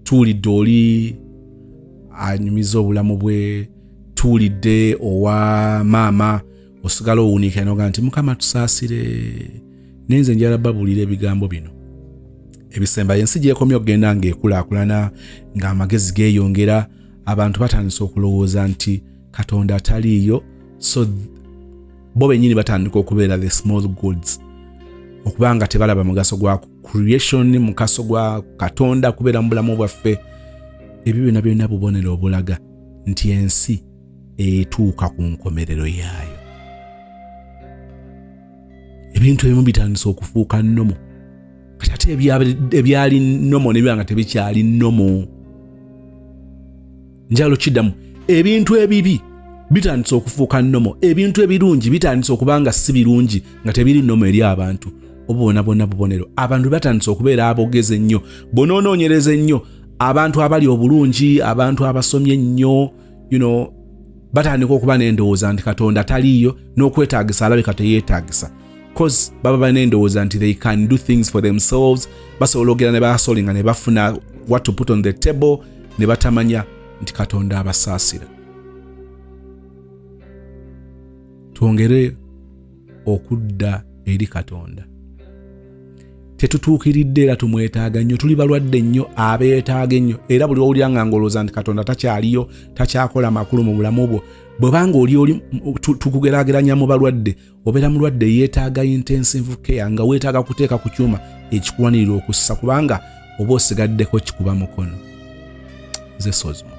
tuwulidde oli anyumiza obulamu bwe, tuwulidde owa maama osigala owunika noga nti Mukama tusaasire. Nenze njala babulira ebigambo bino. Ebisemba yensi gyekomye okugenda ng'ekulaakulana ng'amagezi geeyongera, abantu batandise okulowooza nti Katonda ataliiyo, so bo bennyini batandika okubeera the small goods, okubanga tebalaba mugaso gwa creation, mugaso gwa Katonda kubeera mu bulamu bwaffe. Ebyo byonna byonna bubonero obulaga nti ensi etuuka ku nkomerero yaayo. Ebintu ebimu bitandise okufuuka nnomo, kati ate ebyali nnomo ne byanga tebikyali nnomo. Njalo kiddamu, ebintu ebibi bitandise okufuuka nnomo, ebintu ebirungi bitandise okubanga si birungi nga tebiri nnomo eri abantu. Obubona bonna bubonero, abantu batandise okubeera abogeze ennyo, bonoonoonyereza ennyo, abantu abali obulungi, abantu abasomye ennyo, batandika okuba n'endowooza nti Katonda taliiyo, n'okwetaagisa alabika teyeetaagisa. Because baba banendowooza nti they can do things for themselves, basobola okugera ne basolinga ne bafuna what to put on the table, ne batamanya nti Katonda abasaasira. Twongere okudda eri Katonda. Tetutuukiridde era tumwetaaga nnyo, tuli balwadde nnyo abeetaaga ennyo, era buli owulira nga ngolooza nti Katonda takyaliyo, takyakola makulu mu bulamu bwo, bwebanga oli tukugeraageranya mu balwadde, obeera mulwadde yeetaaga intensive care nga weetaaga kuteeka ku kyuma ekikuwanirira okussa, kubanga oba osigaddeko kikuba mukono. Nze Sozmo.